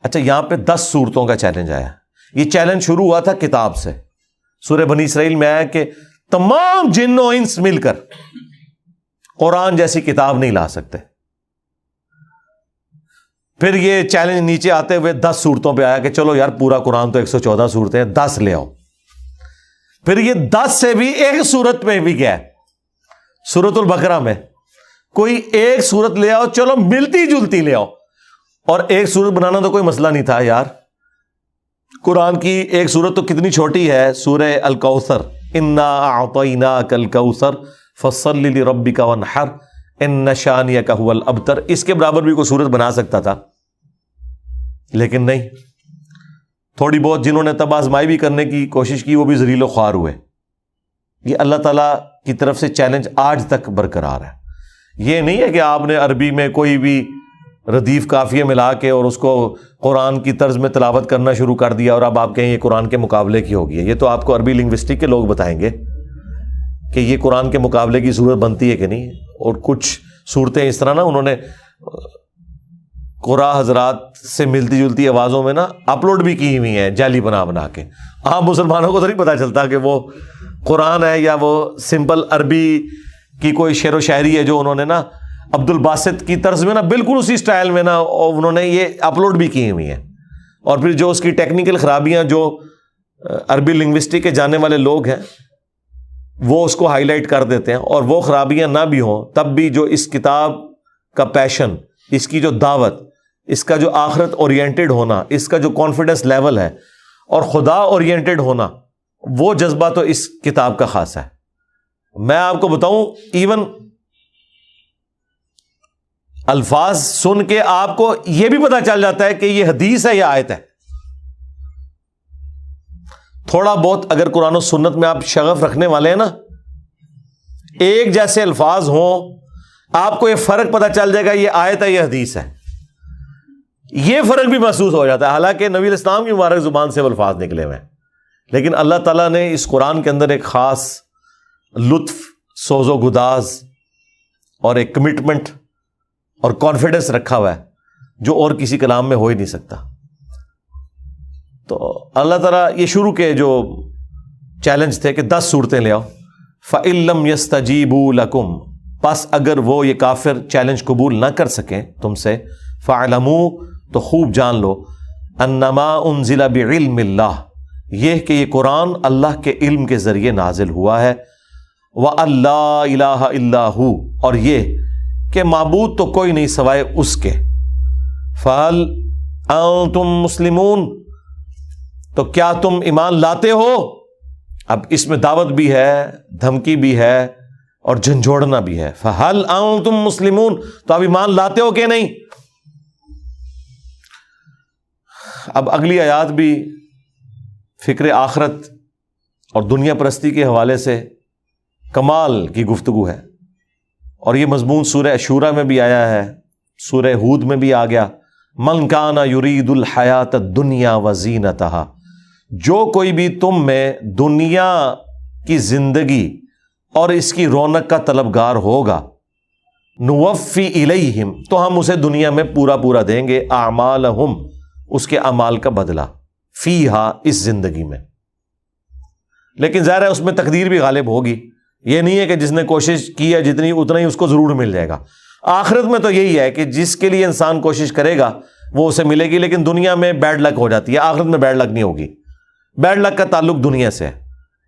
اچھا, یہاں پہ 10 صورتوں کا چیلنج آیا. یہ چیلنج شروع ہوا تھا کتاب سے. سورہ بنی اسرائیل میں آیا کہ تمام جن و انس مل کر قرآن جیسی کتاب نہیں لا سکتے. پھر یہ چیلنج نیچے آتے ہوئے 10 صورتوں پہ آیا کہ چلو یار پورا قرآن تو 114 صورتیں ہیں، 10 لے آؤ. پھر یہ 10 سے بھی ایک صورت میں بھی گیا سورۃ البقرہ میں، کوئی ایک صورت لے آؤ، چلو ملتی جلتی لے آؤ. اور ایک صورت بنانا تو کوئی مسئلہ نہیں تھا یار. قرآن کی ایک صورت تو کتنی چھوٹی ہے، سورہ الکوثر، انا اعطیناک الکوثر فصل لربک وانحر ان شانئک هو الابتر. اس کے برابر بھی کوئی صورت بنا سکتا تھا، لیکن نہیں. تھوڑی بہت جنہوں نے تب آزمائی بھی کرنے کی کوشش کی وہ بھی ذلیل و خوار ہوئے. یہ اللہ تعالیٰ کی طرف سے چیلنج آج تک برقرار ہے. یہ نہیں ہے کہ آپ نے عربی میں کوئی بھی ردیف قافیے ملا کے اور اس کو قرآن کی طرز میں تلاوت کرنا شروع کر دیا اور اب آپ کہیں یہ قرآن کے مقابلے کی ہوگی. یہ تو آپ کو عربی لنگوسٹک کے لوگ بتائیں گے کہ یہ قرآن کے مقابلے کی صورت بنتی ہے کہ نہیں. اور کچھ صورتیں اس طرح نا انہوں نے قرآن حضرات سے ملتی جلتی آوازوں میں نا اپلوڈ بھی کی ہوئی ہیں جعلی بنا کے. عام مسلمانوں کو تو نہیں پتہ چلتا کہ وہ قرآن ہے یا وہ سمپل عربی کی کوئی شعر و شاعری ہے جو انہوں نے نا عبد الباسط کی طرز میں نا بالکل اسی سٹائل میں نا انہوں نے یہ اپلوڈ بھی کی ہوئی ہیں. اور پھر جو اس کی ٹیکنیکل خرابیاں جو عربی لنگوسٹک کے جاننے والے لوگ ہیں وہ اس کو ہائی لائٹ کر دیتے ہیں. اور وہ خرابیاں نہ بھی ہوں تب بھی جو اس کتاب کا پیشن، اس کی جو دعوت، اس کا جو آخرت اورینٹڈ ہونا، اس کا جو کانفیڈنس لیول ہے اور خدا اورینٹڈ ہونا، وہ جذبہ تو اس کتاب کا خاص ہے. میں آپ کو بتاؤں ایون الفاظ سن کے آپ کو یہ بھی پتا چل جاتا ہے کہ یہ حدیث ہے یا آیت ہے. تھوڑا بہت اگر قرآن و سنت میں آپ شغف رکھنے والے ہیں نا، ایک جیسے الفاظ ہوں آپ کو یہ فرق پتا چل جائے گا یہ آیت ہے یہ حدیث ہے. یہ فرق بھی محسوس ہو جاتا ہے. حالانکہ نبی الاسلام کی مبارک زبان سے وہ الفاظ نکلے ہوئے ہیں، لیکن اللہ تعالیٰ نے اس قرآن کے اندر ایک خاص لطف، سوز و گداز اور ایک کمٹمنٹ اور کانفیڈنس رکھا ہوا ہے جو اور کسی کلام میں ہو ہی نہیں سکتا. تو اللہ تعالیٰ یہ شروع کے جو چیلنج تھے کہ 10 صورتیں لے آؤ. فَإِن لَّمْ يَسْتَجِيبُوا لَكُمْ، پس اگر وہ یہ کافر چیلنج قبول نہ کر سکیں تم سے، فَاعْلَمُوا، تو خوب جان لو، أَنَّمَا أُنزِلَ بِعِلْمِ اللَّهِ، یہ کہ یہ قرآن اللہ کے علم کے ذریعے نازل ہوا ہے. وَأَن لَّا إِلَٰهَ إِلَّا هُوَ، اور یہ کہ معبود تو کوئی نہیں سوائے اس کے. فَهَلْ أَنْتُمْ مُسْلِمُونَ، تو کیا تم ایمان لاتے ہو؟ اب اس میں دعوت بھی ہے، دھمکی بھی ہے اور جھنجھوڑنا بھی ہے. فَهَلْ أَنْتُمْ مُسْلِمُونَ، تو اب ایمان لاتے ہو کہ نہیں؟ اب اگلی آیات بھی فکر آخرت اور دنیا پرستی کے حوالے سے کمال کی گفتگو ہے. اور یہ مضمون سورہ شورى میں بھی آیا ہے، سورہ ہود میں بھی آ گیا. من کان یرید الحیات الدنیا وزینتها، جو کوئی بھی تم میں دنیا کی زندگی اور اس کی رونق کا طلبگار ہوگا، نوفی الیہم، تو ہم اسے دنیا میں پورا پورا دیں گے، اعمالہم، اس کے اعمال کا بدلہ، فیہا، اس زندگی میں. لیکن ظاہر ہے اس میں تقدیر بھی غالب ہوگی. یہ نہیں ہے کہ جس نے کوشش کی ہے جتنی اتنا ہی اس کو ضرور مل جائے گا. آخرت میں تو یہی ہے کہ جس کے لیے انسان کوشش کرے گا وہ اسے ملے گی. لیکن دنیا میں بیڈ لک ہو جاتی ہے، آخرت میں بیڈ لک نہیں ہوگی. بیڈ لک کا تعلق دنیا سے ہے،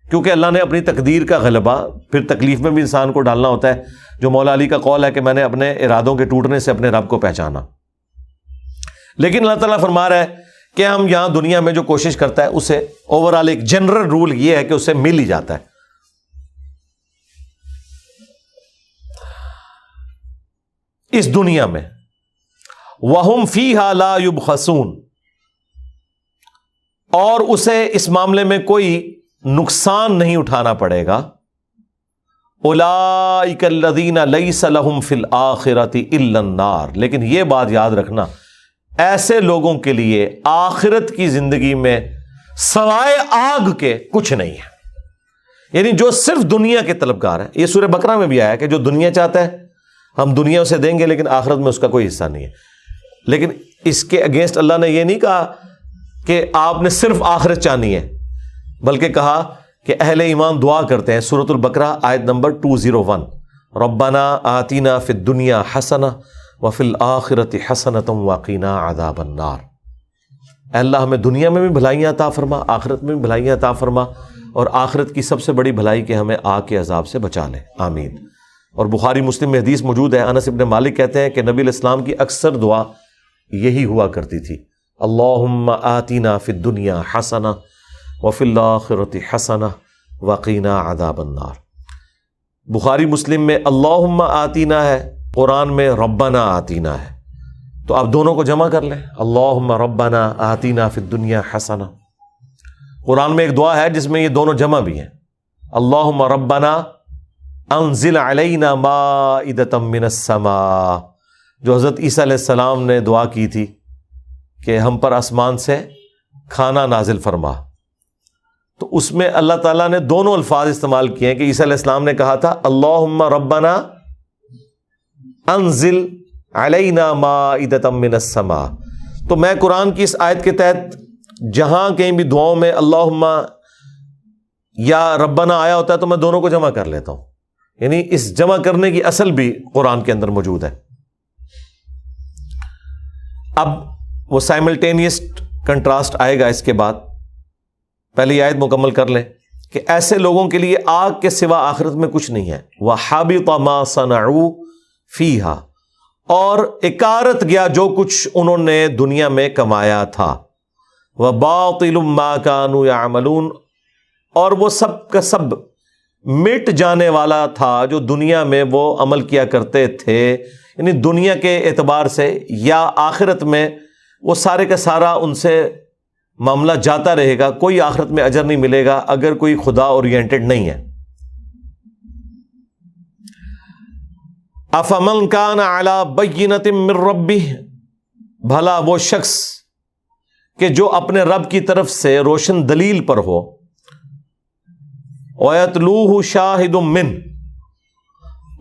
کیونکہ اللہ نے اپنی تقدیر کا غلبہ پھر تکلیف میں بھی انسان کو ڈالنا ہوتا ہے. جو مولا علی کا قول ہے کہ میں نے اپنے ارادوں کے ٹوٹنے سے اپنے رب کو پہچانا. لیکن اللہ تعالیٰ فرما رہا ہے کہ ہم یہاں دنیا میں جو کوشش کرتا ہے اسے اوورآل ایک جنرل رول یہ ہے کہ اسے مل ہی جاتا ہے. اس دنیا میں وَهُمْ فِيهَا لَا يُبْخَسُونَ، اور اسے اس معاملے میں کوئی نقصان نہیں اٹھانا پڑے گا. أُولَئِكَ الَّذِينَ لَيْسَ لَهُمْ فِي الْآخِرَةِ إِلَّا النَّارُ، لیکن یہ بات یاد رکھنا، ایسے لوگوں کے لیے آخرت کی زندگی میں سوائے آگ کے کچھ نہیں ہے. یعنی جو صرف دنیا کے طلبگار ہیں. یہ سورہ بقرہ میں بھی آیا کہ جو دنیا چاہتا ہے ہم دنیا اسے دیں گے لیکن آخرت میں اس کا کوئی حصہ نہیں ہے. لیکن اس کے اگینسٹ اللہ نے یہ نہیں کہا کہ آپ نے صرف آخرت چاہنی ہے، بلکہ کہا کہ اہل ایمان دعا کرتے ہیں. سورۃ البقرہ آیت نمبر 201، ربنا آتینا فی الدنیا حسنہ وفی الآخرۃ حسنۃ وقنا عذاب النار۔ اے اللہ ہمیں دنیا میں بھی بھلائیاں عطا فرما، آخرت میں بھی بھلائیاں عطا فرما، اور آخرت کی سب سے بڑی بھلائی کہ ہمیں آگ کے عذاب سے بچا لے، آمین۔ اور بخاری مسلم میں حدیث موجود ہے، انس ابن مالک کہتے ہیں کہ نبی علیہ السلام کی اکثر دعا یہی ہوا کرتی تھی، اللہم آتنا فی الدنیا حسنہ وفی الآخرۃ حسنہ وقنا عذاب النار۔ بخاری مسلم میں اللہم آتینا ہے، قرآن میں ربنا آتینا ہے، تو آپ دونوں کو جمع کر لیں، اللہم ربنا آتینا فی الدنیا حسنہ۔ قرآن میں ایک دعا ہے جس میں یہ دونوں جمع بھی ہیں، اللہم ربنا انزل علینا مائدۃ من السماء، جو حضرت عیسیٰ علیہ السلام نے دعا کی تھی کہ ہم پر آسمان سے کھانا نازل فرما، تو اس میں اللہ تعالیٰ نے دونوں الفاظ استعمال کیے ہیں کہ عیسیٰ علیہ السلام نے کہا تھا اللہم ربنا انزل علینا مائدۃ من السماء، تو میں قرآن کی اس آیت کے تحت جہاں کہیں بھی دعاؤں میں اللہم یا ربنا آیا ہوتا ہے تو میں دونوں کو جمع کر لیتا ہوں، یعنی اس جمع کرنے کی اصل بھی قرآن کے اندر موجود ہے۔ اب وہ سائملٹینیس کنٹراسٹ آئے گا اس کے بعد، پہلی آیت مکمل کر لیں کہ ایسے لوگوں کے لیے آگ کے سوا آخرت میں کچھ نہیں ہے، وَحَبِطَ مَا صَنَعُوا فِيهَا، اور اکارت گیا جو کچھ انہوں نے دنیا میں کمایا تھا، وَبَاطِلٌ مَا كَانُوا يَعْمَلُونَ، اور وہ سب کا سب مٹ جانے والا تھا جو دنیا میں وہ عمل کیا کرتے تھے، یعنی دنیا کے اعتبار سے یا آخرت میں وہ سارے کا سارا ان سے معاملہ جاتا رہے گا، کوئی آخرت میں اجر نہیں ملے گا اگر کوئی خدا اورینٹڈ نہیں ہے۔ افمن کان علی بینۃ من ربہ، بھلا وہ شخص کہ جو اپنے رب کی طرف سے روشن دلیل پر ہو، وَيَتْلُوهُ شَاهِدٌ مِّنْهُ،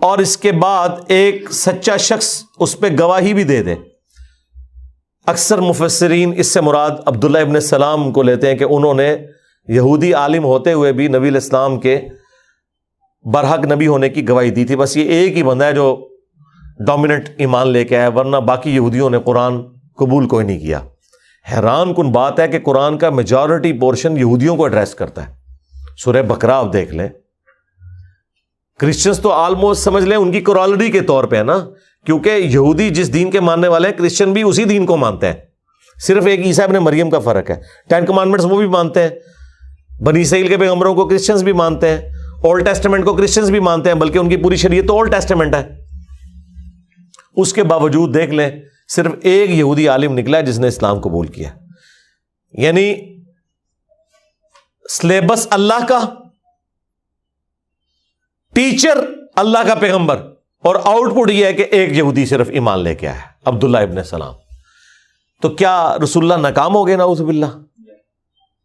اور اس کے بعد ایک سچا شخص اس پہ گواہی بھی دے دے۔ اکثر مفسرین اس سے مراد عبداللہ ابن سلام کو لیتے ہیں کہ انہوں نے یہودی عالم ہوتے ہوئے بھی نبی علیہ السلام کے برحق نبی ہونے کی گواہی دی تھی، بس یہ ایک ہی بندہ ہے جو ڈومیننٹ ایمان لے کے آیا، ورنہ باقی یہودیوں نے قرآن قبول کوئی نہیں کیا۔ حیران کن بات ہے کہ قرآن کا میجورٹی پورشن یہودیوں کو ایڈریس کرتا ہے۔ سورہ بقرہ آپ دیکھ لیں، کرسچنز تو آلموسٹ سمجھ لیں ان کی کورالری کے طور پہ ہے نا، کیونکہ یہودی جس دین کے ماننے والے ہیں کرسچن بھی اسی دین کو مانتے ہیں، صرف ایک عیسیٰ ابن مریم کا فرق ہے۔ 10 کمانڈمنٹس وہ بھی مانتے ہیں، بنی اسرائیل کے پیغمبروں کو کرسچنز بھی مانتے ہیں، اولڈ ٹیسٹمنٹ کو کرسچنز بھی مانتے ہیں، بلکہ ان کی پوری شریعت تو اولڈ ٹیسٹمنٹ ہے۔ اس کے باوجود دیکھ لیں صرف ایک یہودی عالم نکلا ہے جس نے اسلام قبول کیا، یعنی سلیبس اللہ کا، ٹیچر اللہ کا پیغمبر، اور آؤٹ پٹ یہ ہے کہ ایک یہودی صرف ایمان لے کے آیا، عبداللہ ابن سلام۔ تو کیا رسول اللہ ناکام ہو گئے نعوذ باللہ؟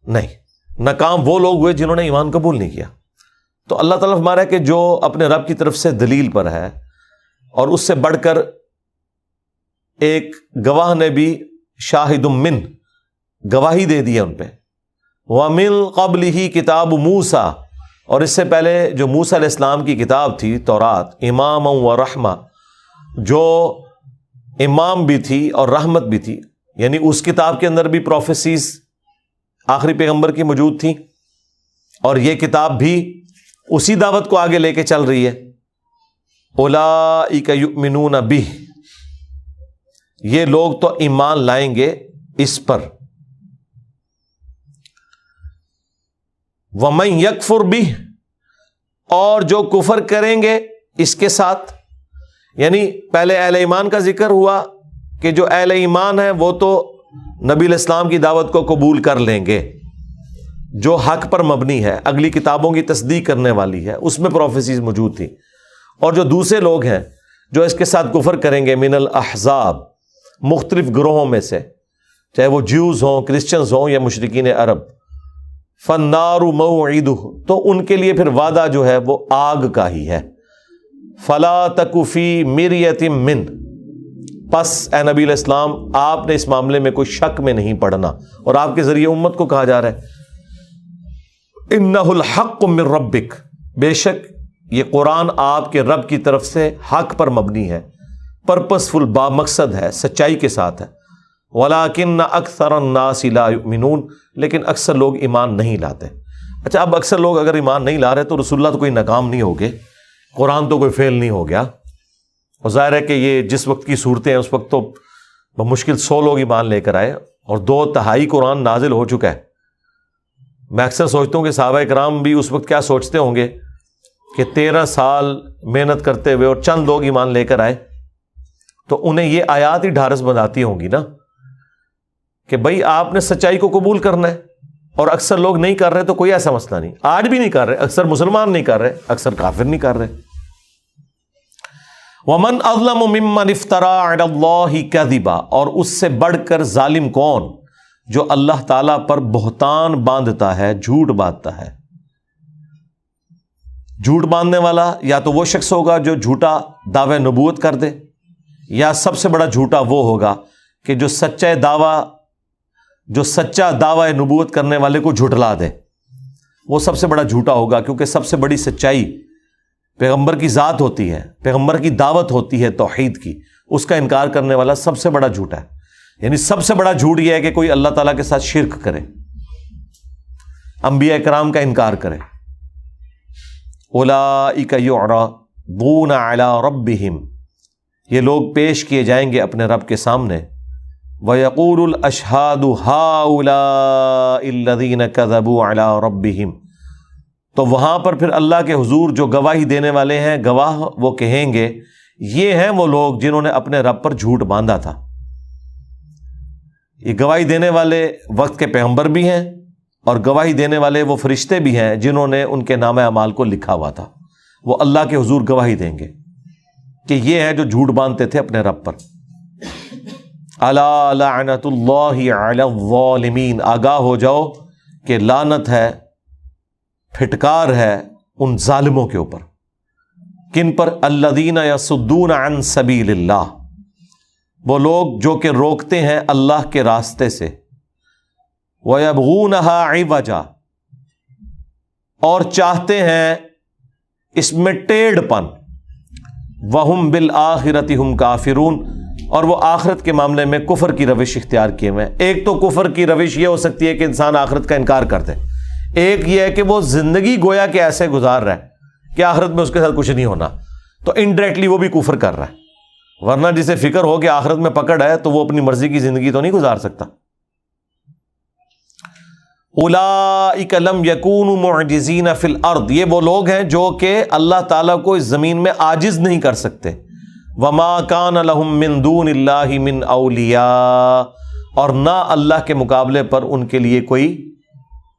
نہیں، ناکام وہ لوگ ہوئے جنہوں نے ایمان قبول نہیں کیا۔ تو اللہ تعالیٰ فرما رہا ہے کہ جو اپنے رب کی طرف سے دلیل پر ہے، اور اس سے بڑھ کر ایک گواہ نے بھی شاہد من گواہی دے دی ہے ان پہ، وَمِن قَبْلِهِ کتاب موسیٰ، اور اس سے پہلے جو موسیٰ علیہ السلام کی کتاب تھی تورات، اماما و رحمہ، جو امام بھی تھی اور رحمت بھی تھی، یعنی اس کتاب کے اندر بھی پروفیسیز آخری پیغمبر کی موجود تھی، اور یہ کتاب بھی اسی دعوت کو آگے لے کے چل رہی ہے۔ اولئک یؤمنون بہ، یہ لوگ تو ایمان لائیں گے اس پر۔ وَمَن یکفر بہ، اور جو کفر کریں گے اس کے ساتھ، یعنی پہلے اہل ایمان کا ذکر ہوا کہ جو اہل ایمان ہیں وہ تو نبی علیہ السلام کی دعوت کو قبول کر لیں گے، جو حق پر مبنی ہے، اگلی کتابوں کی تصدیق کرنے والی ہے، اس میں پروفیسیز موجود تھی۔ اور جو دوسرے لوگ ہیں جو اس کے ساتھ کفر کریں گے، من الاحزاب، مختلف گروہوں میں سے، چاہے وہ جیوز ہوں، کرسچنز ہوں یا مشرکین عرب، فالنار موعدہ، تو ان کے لیے پھر وعدہ جو ہے وہ آگ کا ہی ہے۔ فلا تک فی مریۃ من، پس اے نبی علیہ السلام آپ نے اس معاملے میں کوئی شک میں نہیں پڑنا، اور آپ کے ذریعے امت کو کہا جا رہا ہے انہ الحق من ربک، بے شک یہ قرآن آپ کے رب کی طرف سے حق پر مبنی ہے، پرپسفل، با مقصد ہے، سچائی کے ساتھ ہے۔ وَلَٰكِنَّ أَكْثَرَ النَّاسِ لَا يُؤْمِنُونَ، لیکن اکثر لوگ ایمان نہیں لاتے۔ اچھا، اب اکثر لوگ اگر ایمان نہیں لا رہے تو رسول اللہ تو کوئی ناکام نہیں ہو گئے، قرآن تو کوئی فیل نہیں ہو گیا۔ اور ظاہر ہے کہ یہ جس وقت کی صورتیں ہیں اس وقت تو بمشکل 100 لوگ ایمان لے کر آئے، اور 2/3 قرآن نازل ہو چکا ہے۔ میں اکثر سوچتا ہوں کہ صحابہ کرام بھی اس وقت کیا سوچتے ہوں گے کہ 13 سال محنت کرتے ہوئے اور چند لوگ ایمان لے کر آئے، تو انہیں یہ آیات ہی ڈھارس بناتی ہوں گی نا کہ بھائی آپ نے سچائی کو قبول کرنا ہے، اور اکثر لوگ نہیں کر رہے تو کوئی ایسا مسئلہ نہیں، آج بھی نہیں کر رہے، اکثر مسلمان نہیں کر رہے، اکثر کافر نہیں کر رہے۔ وَمَنْ أَظْلَمُ مِمَّنِ افْتَرَىٰ عَلَى اللَّهِ كَذِبًا، اور اس سے بڑھ کر ظالم کون جو اللہ تعالیٰ پر بہتان باندھتا ہے، جھوٹ باندھتا ہے۔ جھوٹ باندھنے والا یا تو وہ شخص ہوگا جو جھوٹا دعوی نبوت کر دے، یا سب سے بڑا جھوٹا وہ ہوگا کہ جو سچا دعوی نبوت کرنے والے کو جھٹلا دے، وہ سب سے بڑا جھوٹا ہوگا، کیونکہ سب سے بڑی سچائی پیغمبر کی ذات ہوتی ہے، پیغمبر کی دعوت ہوتی ہے توحید کی، اس کا انکار کرنے والا سب سے بڑا جھوٹا ہے۔ یعنی سب سے بڑا جھوٹ یہ ہے کہ کوئی اللہ تعالیٰ کے ساتھ شرک کرے، انبیاء کرام کا انکار کرے۔ اولئک یعرضون علی ربہم، یہ لوگ پیش کیے جائیں گے اپنے رب کے سامنے۔ وَيَقُولُ الْأَشْهَادُ هَٰؤُلَاءِ الَّذِينَ كَذَبُوا عَلَىٰ رَبِّهِمْ، تو وہاں پر پھر اللہ کے حضور جو گواہی دینے والے ہیں، گواہ وہ کہیں گے یہ ہیں وہ لوگ جنہوں نے اپنے رب پر جھوٹ باندھا تھا۔ یہ گواہی دینے والے وقت کے پیغمبر بھی ہیں، اور گواہی دینے والے وہ فرشتے بھی ہیں جنہوں نے ان کے نامہ اعمال کو لکھا ہوا تھا، وہ اللہ کے حضور گواہی دیں گے کہ یہ ہیں جو جھوٹ باندھتے تھے اپنے رب پر۔ الا لعنت اللہ علی الظالمین، آگاہ ہو جاؤ کہ لعنت ہے، پھٹکار ہے ان ظالموں کے اوپر۔ کن پر؟ الذین یصدون عن سبیل اللہ، وہ لوگ جو کہ روکتے ہیں اللہ کے راستے سے۔ وَيَبْغُونَهَا عِوَجًا، اور چاہتے ہیں اس میں ٹیڑھ پن۔ وَهُمْ بِالْآخِرَةِ هُمْ كَافِرُونَ، اور وہ آخرت کے معاملے میں کفر کی روش اختیار کیے ہوئے ہیں۔ ایک تو کفر کی روش یہ ہو سکتی ہے کہ انسان آخرت کا انکار کر دے، ایک یہ ہے کہ وہ زندگی گویا کہ ایسے گزار رہا ہے کہ آخرت میں اس کے ساتھ کچھ نہیں ہونا، تو انڈائریکٹلی وہ بھی کفر کر رہا ہے۔ ورنہ جسے فکر ہو کہ آخرت میں پکڑ ہے تو وہ اپنی مرضی کی زندگی تو نہیں گزار سکتا۔ اولئک لم یکونوا معجزین فی الارض، یہ وہ لوگ ہیں جو کہ اللہ تعالیٰ کو اس زمین میں عاجز نہیں کر سکتے۔ وما کان لہم من دون اللہ من اولیاء، اور نہ اللہ کے مقابلے پر ان کے لیے کوئی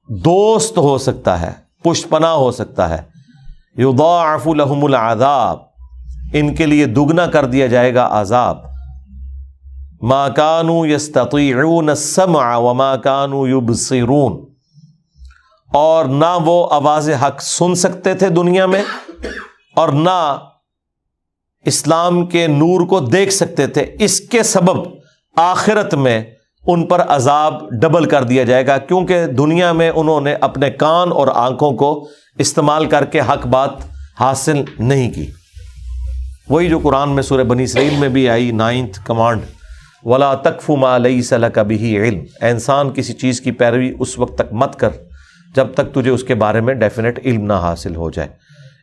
دوست ہو سکتا ہے، پشت پناہ ہو سکتا ہے۔ یضاعف لہم العذاب، ان کے لیے دگنا کر دیا جائے گا عذاب۔ ما کانوا یستطیعون السمع وما کانوا یبصرون، اور نہ وہ آواز حق سن سکتے تھے دنیا میں، اور نہ اسلام کے نور کو دیکھ سکتے تھے۔ اس کے سبب آخرت میں ان پر عذاب ڈبل کر دیا جائے گا، کیونکہ دنیا میں انہوں نے اپنے کان اور آنکھوں کو استعمال کر کے حق بات حاصل نہیں کی۔ وہی جو قرآن میں سورہ بنی اسرائیل میں بھی آئی 9th کمانڈ، وَلَا تَقْفُ مَا لَيْسَ لَكَ بِهِ عِلْم، اے انسان کسی چیز کی پیروی اس وقت تک مت کر جب تک تجھے اس کے بارے میں ڈیفینیٹ علم نہ حاصل ہو جائے۔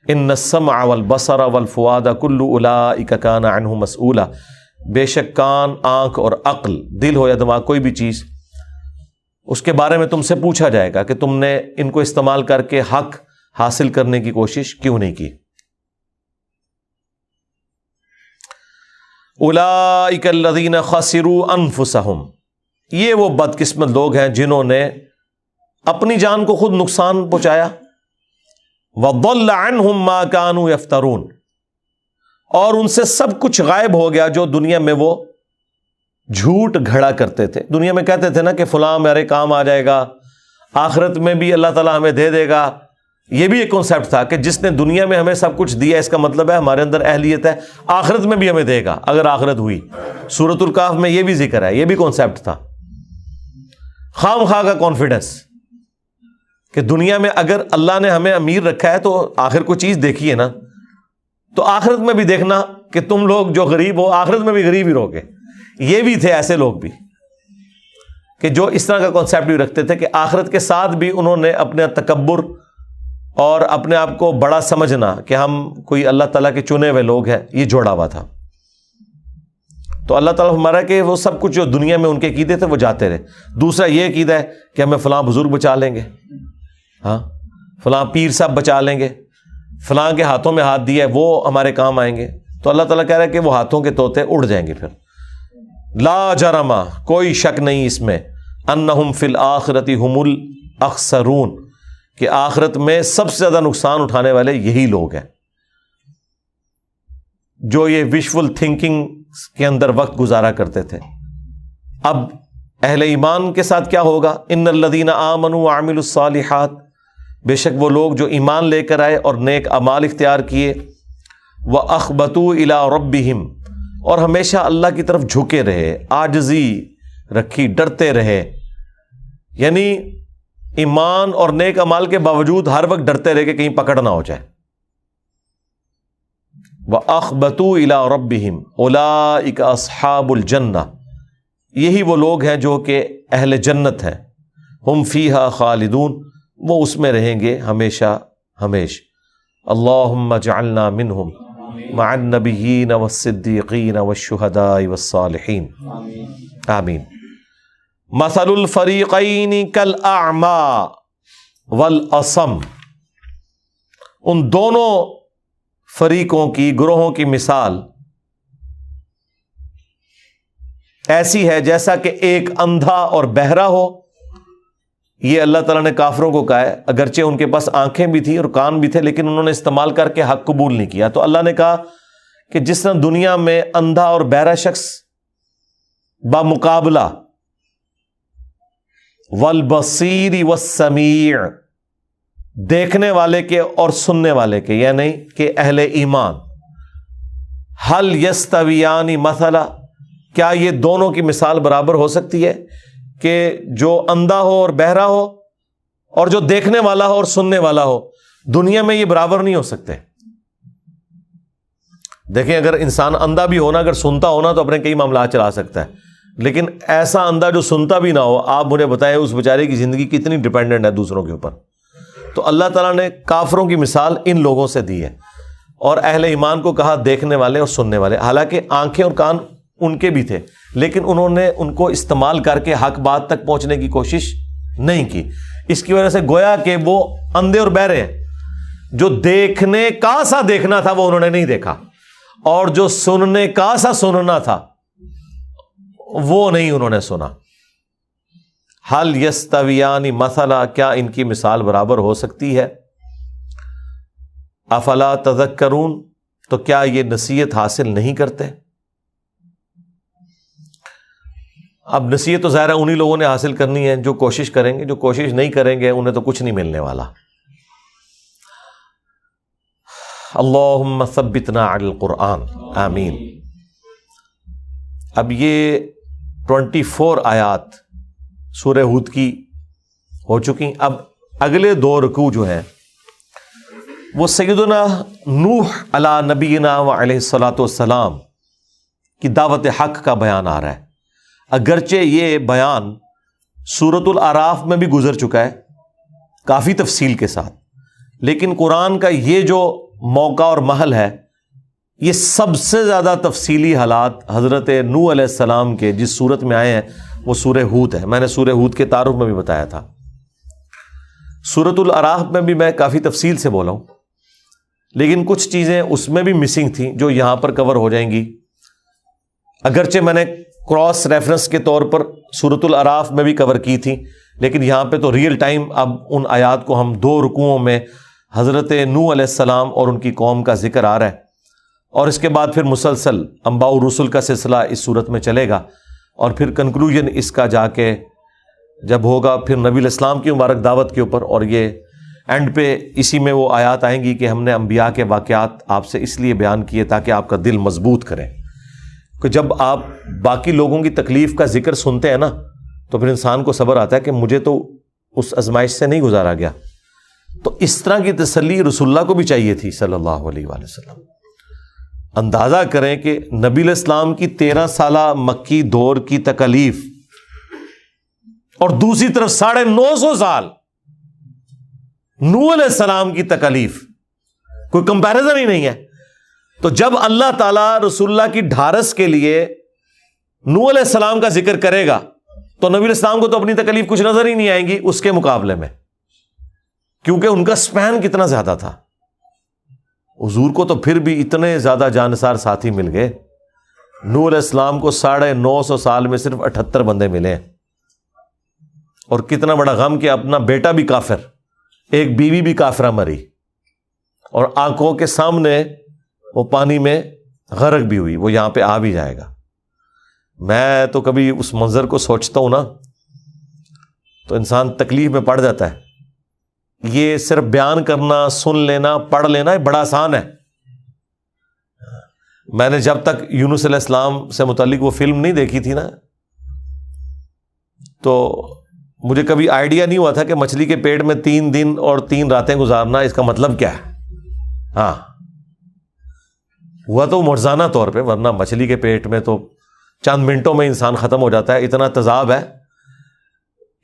ان السمع والبصر والفؤاد کل اولئک کان عنہ مسئولا، بے شک کان، آنکھ اور عقل، دل ہو یا دماغ، کوئی بھی چیز، اس کے بارے میں تم سے پوچھا جائے گا کہ تم نے ان کو استعمال کر کے حق حاصل کرنے کی کوشش کیوں نہیں کی۔ اولئک الذین خسروا انفسہم، یہ وہ بدقسمت لوگ ہیں جنہوں نے اپنی جان کو خود نقصان پہنچایا۔ وَضَلَّ عَنْهُمْ مَا كَانُوا يَفْتَرُونَ، اور ان سے سب کچھ غائب ہو گیا جو دنیا میں وہ جھوٹ گھڑا کرتے تھے۔ دنیا میں کہتے تھے نا کہ فلاں میرے کام آ جائے گا، آخرت میں بھی اللہ تعالیٰ ہمیں دے دے گا۔ یہ بھی ایک کنسیپٹ تھا کہ جس نے دنیا میں ہمیں سب کچھ دیا، اس کا مطلب ہے ہمارے اندر اہلیت ہے، آخرت میں بھی ہمیں دے گا اگر آخرت ہوئی۔ سورۃ الکہف میں یہ بھی ذکر ہے، یہ بھی کنسیپٹ تھا۔ خام خواہ کا کانفیڈنس کہ دنیا میں اگر اللہ نے ہمیں امیر رکھا ہے تو آخر کوئی چیز دیکھیے نا، تو آخرت میں بھی دیکھنا کہ تم لوگ جو غریب ہو آخرت میں بھی غریب ہی رہو گے. یہ بھی تھے ایسے لوگ بھی کہ جو اس طرح کا کانسیپٹ بھی رکھتے تھے کہ آخرت کے ساتھ بھی انہوں نے اپنے تکبر اور اپنے آپ کو بڑا سمجھنا کہ ہم کوئی اللہ تعالیٰ کے چنے ہوئے لوگ ہیں یہ جوڑا ہوا تھا. تو اللہ تعالیٰ ہمارا کہ وہ سب کچھ جو دنیا میں ان کے عقیدے تھے وہ جاتے رہے. دوسرا یہ عقیدہ ہے کہ ہمیں فلاں بزرگ بچا لیں گے, ہاں فلاں پیر صاحب بچا لیں گے, فلاں کے ہاتھوں میں ہاتھ دیا ہے وہ ہمارے کام آئیں گے. تو اللہ تعالیٰ کہہ رہا ہے کہ وہ ہاتھوں کے طوطے اڑ جائیں گے پھر. لا جرم, کوئی شک نہیں اس میں, انہم فی الآخرۃ ہم الاخسرون, کہ آخرت میں سب سے زیادہ نقصان اٹھانے والے یہی لوگ ہیں جو یہ وشفل تھنکنگ کے اندر وقت گزارا کرتے تھے. اب اہل ایمان کے ساتھ کیا ہوگا؟ ان الذین آمنوا وعملوا الصالحات, بے شک وہ لوگ جو ایمان لے کر آئے اور نیک اعمال اختیار کیے, وَأَخْبَتُوا إِلَىٰ رَبِّهِمْ, اور ہمیشہ اللہ کی طرف جھکے رہے, عاجزی رکھی, ڈرتے رہے. یعنی ایمان اور نیک اعمال کے باوجود ہر وقت ڈرتے رہے کہ کہیں پکڑ نہ ہو جائے. وَأَخْبَتُوا إِلَىٰ رَبِّهِمْ أُولَٰئِكَ أَصْحَابُ الْجَنَّةِ, یہی وہ لوگ ہیں جو کہ اہل جنت ہیں. ہم فیہا خالدون, وہ اس میں رہیں گے ہمیشہ ہمیش. اللہم اجعلنا منہم مع النبیین والصدیقین والشہداء والصالحین, آمین. مثل الفریقین کالاعمی والاصم, ان دونوں فریقوں کی, گروہوں کی مثال ایسی ہے جیسا کہ ایک اندھا اور بہرا ہو. یہ اللہ تعالیٰ نے کافروں کو کہا ہے, اگرچہ ان کے پاس آنکھیں بھی تھیں اور کان بھی تھے لیکن انہوں نے استعمال کر کے حق قبول نہیں کیا. تو اللہ نے کہا کہ جس طرح دنیا میں اندھا اور بہرا شخص بمقابلہ والبصیر والسمیع, دیکھنے والے کے اور سننے والے کے, یعنی کہ اہل ایمان, حل یستویان مثلا, کیا یہ دونوں کی مثال برابر ہو سکتی ہے کہ جو اندھا ہو اور بہرا ہو اور جو دیکھنے والا ہو اور سننے والا ہو؟ دنیا میں یہ برابر نہیں ہو سکتے. دیکھیں اگر انسان اندھا بھی ہونا, اگر سنتا ہونا تو اپنے کئی معاملات چلا سکتا ہے, لیکن ایسا اندھا جو سنتا بھی نہ ہو, آپ مجھے بتائیں اس بیچارے کی زندگی کتنی ڈیپینڈنٹ ہے دوسروں کے اوپر. تو اللہ تعالیٰ نے کافروں کی مثال ان لوگوں سے دی ہے اور اہل ایمان کو کہا دیکھنے والے اور سننے والے. حالانکہ آنکھیں اور کان ان کے بھی تھے لیکن انہوں نے ان کو استعمال کر کے حق بات تک پہنچنے کی کوشش نہیں کی. اس کی وجہ سے گویا کہ وہ اندھے اور بہرے ہیں. جو دیکھنے کا سا دیکھنا تھا وہ انہوں نے نہیں دیکھا, اور جو سننے کا سا سننا تھا وہ نہیں انہوں نے سنا. حل یستویان مثلا, کیا ان کی مثال برابر ہو سکتی ہے؟ افلا تذکرون, تو کیا یہ نصیحت حاصل نہیں کرتے؟ اب نصیحت تو ظاہر ہے انہی لوگوں نے حاصل کرنی ہے جو کوشش کریں گے, جو کوشش نہیں کریں گے انہیں تو کچھ نہیں ملنے والا. اللہم ثبتنا علی القرآن, آمین. اب یہ 24 آیات سورہ ہود کی ہو چکی. اب اگلے 2 رکوع جو ہیں وہ سیدنا نوح علی نبینا و علیہ الصلوۃ والسلام کی دعوت حق کا بیان آ رہا ہے. اگرچہ یہ بیان سورۃ الاعراف میں بھی گزر چکا ہے کافی تفصیل کے ساتھ, لیکن قرآن کا یہ جو موقع اور محل ہے یہ سب سے زیادہ تفصیلی حالات حضرت نوح علیہ السلام کے جس صورت میں آئے ہیں وہ سورہ ہود ہے. میں نے سورہ ہود کے تعارف میں بھی بتایا تھا. سورۃ الاعراف میں بھی میں کافی تفصیل سے بولا ہوں, لیکن کچھ چیزیں اس میں بھی مسنگ تھیں جو یہاں پر کور ہو جائیں گی. اگرچہ میں نے کراس ریفرنس کے طور پر سورۃ الاعراف میں بھی کور کی تھی, لیکن یہاں پہ تو ریئل ٹائم اب ان آیات کو ہم 2 رکوعوں میں حضرت نوح علیہ السلام اور ان کی قوم کا ذکر آ رہا ہے, اور اس کے بعد پھر مسلسل انباء الرسل کا سلسلہ اس صورت میں چلے گا, اور پھر کنکلوژن اس کا جا کے جب ہوگا پھر نبی الاسلام کی مبارک دعوت کے اوپر, اور یہ اینڈ پہ اسی میں وہ آیات آئیں گی کہ ہم نے انبیاء کے واقعات آپ سے اس لیے بیان کیے تاکہ آپ کا دل مضبوط کریں. کہ جب آپ باقی لوگوں کی تکلیف کا ذکر سنتے ہیں نا تو پھر انسان کو صبر آتا ہے کہ مجھے تو اس آزمائش سے نہیں گزارا گیا. تو اس طرح کی تسلی رسول اللہ کو بھی چاہیے تھی صلی اللہ علیہ وآلہ وسلم. اندازہ کریں کہ نبی علیہ السلام کی 13 سالہ مکی دور کی تکالیف اور دوسری طرف 950 سال نوح علیہ السلام کی تکالیف، کوئی کمپیریزن ہی نہیں ہے۔ تو جب اللہ تعالیٰ رسول اللہ کی ڈھارس کے لیے نوح علیہ السلام کا ذکر کرے گا تو نبی علیہ السلام کو تو اپنی تکلیف کچھ نظر ہی نہیں آئیں گی اس کے مقابلے میں، کیونکہ ان کا سپین کتنا زیادہ تھا۔ حضور کو تو پھر بھی اتنے زیادہ جانسار ساتھی مل گئے، نوح علیہ السلام کو 950 سال میں صرف 78 بندے ملے ہیں، اور کتنا بڑا غم کہ اپنا بیٹا بھی کافر، ایک بیوی بھی کافرہ مری، اور آنکھوں کے سامنے وہ پانی میں غرق بھی ہوئی، وہ یہاں پہ آ بھی جائے گا۔ میں تو کبھی اس منظر کو سوچتا ہوں نا تو انسان تکلیف میں پڑ جاتا ہے۔ یہ صرف بیان کرنا، سن لینا، پڑھ لینا یہ بڑا آسان ہے۔ میں نے جب تک یونس علیہ السلام سے متعلق وہ فلم نہیں دیکھی تھی نا، تو مجھے کبھی آئیڈیا نہیں ہوا تھا کہ مچھلی کے پیٹ میں 3 دن اور 3 راتیں گزارنا اس کا مطلب کیا ہے۔ ہاں ہوا تو معجزانہ طور پہ، ورنہ مچھلی کے پیٹ میں تو چند منٹوں میں انسان ختم ہو جاتا ہے، اتنا تذاب ہے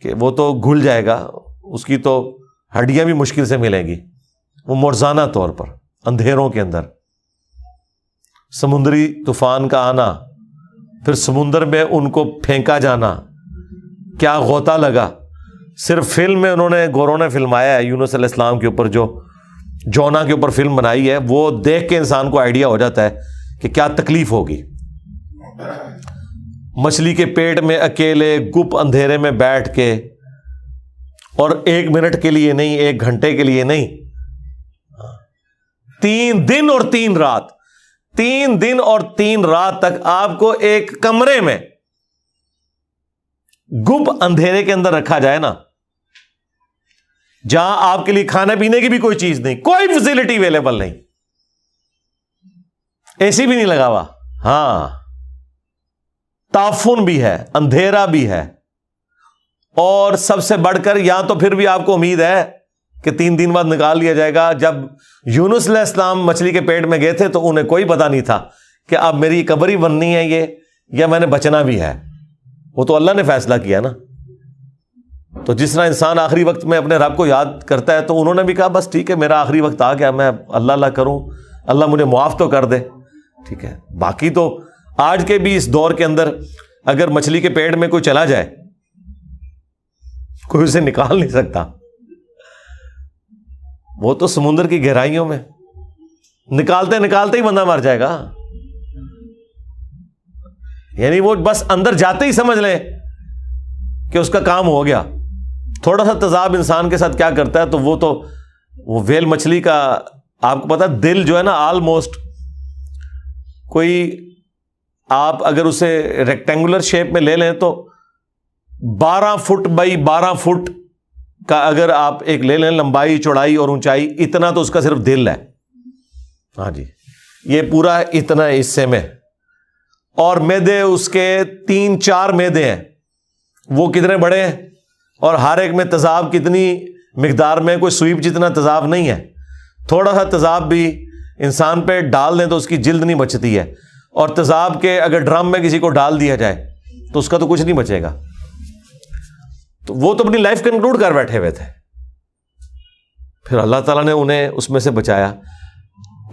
کہ وہ تو گھل جائے گا، اس کی تو ہڈیاں بھی مشکل سے ملیں گی۔ وہ معجزانہ طور پر اندھیروں کے اندر سمندری طوفان کا آنا، پھر سمندر میں ان کو پھینکا جانا، کیا غوطہ لگا۔ صرف فلم میں انہوں نے گوروں نے فلمایا ہے یونس علیہ السلام کے اوپر، جو جونا کے اوپر فلم بنائی ہے، وہ دیکھ کے انسان کو آئیڈیا ہو جاتا ہے کہ کیا تکلیف ہوگی۔ مچھلی کے پیٹ میں اکیلے گپ اندھیرے میں بیٹھ کے، اور 1 منٹ کے لیے نہیں، 1 گھنٹے کے لیے نہیں، 3 دن اور 3 رات، 3 دن اور 3 رات تک آپ کو ایک کمرے میں گپ اندھیرے کے اندر رکھا جائے نا، جہاں آپ کے لیے کھانے پینے کی بھی کوئی چیز نہیں، کوئی فیسلٹی اویلیبل نہیں، اے سی بھی نہیں لگا ہوا، ہاں تعفن بھی ہے، اندھیرا بھی ہے، اور سب سے بڑھ کر یہاں تو پھر بھی آپ کو امید ہے کہ 3 دن بعد نکال لیا جائے گا۔ جب یونس علیہ السلام مچھلی کے پیٹ میں گئے تھے تو انہیں کوئی پتا نہیں تھا کہ اب میری قبر ہی بننی ہے یہ، یا میں نے بچنا بھی ہے، وہ تو اللہ نے فیصلہ کیا نا۔ تو جس طرح انسان آخری وقت میں اپنے رب کو یاد کرتا ہے، تو انہوں نے بھی کہا بس ٹھیک ہے میرا آخری وقت آ گیا، میں اللہ اللہ کروں، اللہ مجھے معاف تو کر دے، ٹھیک ہے۔ باقی تو آج کے بھی اس دور کے اندر اگر مچھلی کے پیٹ میں کوئی چلا جائے، کوئی اسے نکال نہیں سکتا، وہ تو سمندر کی گہرائیوں میں نکالتے نکالتے ہی بندہ مر جائے گا، یعنی وہ بس اندر جاتے ہی سمجھ لیں کہ اس کا کام ہو گیا۔ تھوڑا سا تذاب انسان کے ساتھ کیا کرتا ہے، تو وہ ویل مچھلی کا آپ کو پتا دل جو ہے نا، آلموسٹ کوئی آپ اگر اسے ریکٹینگولر شیپ میں لے لیں تو 12 فٹ بائی 12 فٹ کا اگر آپ ایک لے لیں، لمبائی چوڑائی اور اونچائی، اتنا تو اس کا صرف دل ہے، ہاں جی، یہ پورا اتنا حصے میں، اور میدے اس کے 3-4 میدے ہیں، وہ کتنے بڑے ہیں، اور ہر ایک میں تذاب کتنی مقدار میں، کوئی سویپ جتنا تذاب نہیں ہے، تھوڑا سا تذاب بھی انسان پہ ڈال دیں تو اس کی جلد نہیں بچتی ہے، اور تذاب کے اگر ڈرم میں کسی کو ڈال دیا جائے تو اس کا تو کچھ نہیں بچے گا۔ تو وہ تو اپنی لائف کنکلوڈ کر بیٹھے ہوئے تھے، پھر اللہ تعالیٰ نے انہیں اس میں سے بچایا۔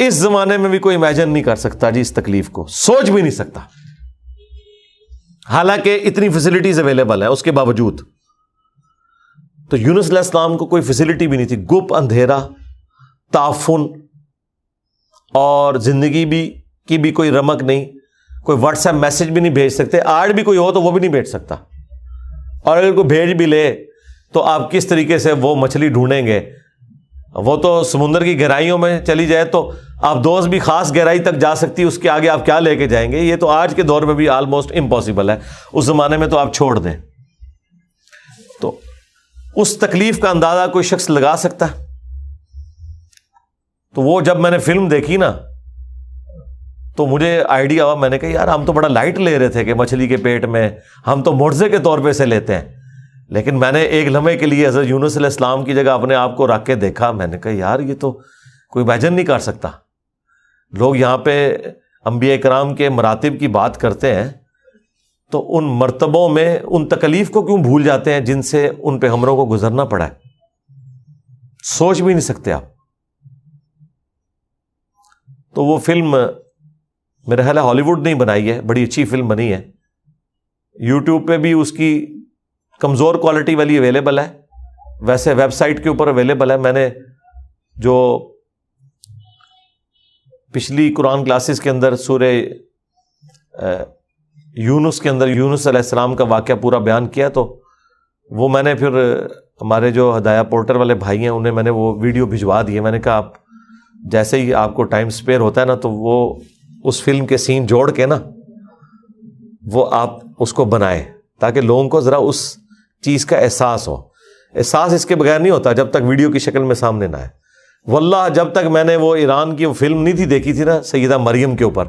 اس زمانے میں بھی کوئی امیجن نہیں کر سکتا جی، اس تکلیف کو سوچ بھی نہیں سکتا، حالانکہ اتنی فیسلٹیز اویلیبل ہیں اس کے باوجود۔ تو یونس علیہ السلام کو کوئی فیسلٹی بھی نہیں تھی، گپ اندھیرا، تعفن، اور زندگی کی بھی کوئی رمق نہیں، کوئی واٹس ایپ میسج بھی نہیں بھیج سکتے، آج بھی کوئی ہو تو وہ بھی نہیں بھیج سکتا، اور اگر کوئی بھیج بھی لے تو آپ کس طریقے سے وہ مچھلی ڈھونڈیں گے؟ وہ تو سمندر کی گہرائیوں میں چلی جائے تو آپ دوست بھی خاص گہرائی تک جا سکتی، اس کے آگے آپ کیا لے کے جائیں گے؟ یہ تو آج کے دور میں بھی آلموسٹ امپاسبل ہے، اس زمانے میں تو آپ چھوڑ دیں۔ تو اس تکلیف کا اندازہ کوئی شخص لگا سکتا ہے؟ تو وہ جب میں نے فلم دیکھی نا تو مجھے آئیڈیا ہوا، میں نے کہا یار ہم تو بڑا لائٹ لے رہے تھے کہ مچھلی کے پیٹ میں ہم تو معجزے کے طور پہ سے لیتے ہیں، لیکن میں نے ایک لمحے کے لیے حضرت یونس علیہ السلام کی جگہ اپنے آپ کو رکھ کے دیکھا، میں نے کہا یار یہ تو کوئی امیجن نہیں کر سکتا۔ لوگ یہاں پہ انبیاء کرام کے مراتب کی بات کرتے ہیں تو ان مرتبوں میں ان تکلیف کو کیوں بھول جاتے ہیں جن سے ان پیغمبروں کو گزرنا پڑا ہے؟ سوچ بھی نہیں سکتے آپ. تو وہ فلم میرا خیال ہے ہالی ووڈ نے بنائی ہے، بڑی اچھی فلم بنی ہے. یوٹیوب پہ بھی اس کی کمزور کوالٹی والی اویلیبل ہے، ویسے ویب سائٹ کے اوپر اویلیبل ہے. میں نے جو پچھلی قرآن کلاسز کے اندر سورہ یونس کے اندر یونس علیہ السلام کا واقعہ پورا بیان کیا، تو وہ میں نے پھر ہمارے جو ہدایہ پورٹر والے بھائی ہیں انہیں میں نے وہ ویڈیو بھجوا دی. میں نے کہا آپ جیسے ہی آپ کو ٹائم اسپیئر ہوتا ہے نا تو وہ اس فلم کے سین جوڑ کے نا وہ آپ اس کو بنائیں تاکہ لوگوں کو ذرا اس چیز کا احساس ہو. احساس اس کے بغیر نہیں ہوتا جب تک ویڈیو کی شکل میں سامنے نہ آئے. واللہ جب تک میں نے وہ ایران کی وہ فلم نہیں تھی دیکھی تھی نا سیدہ مریم کے اوپر،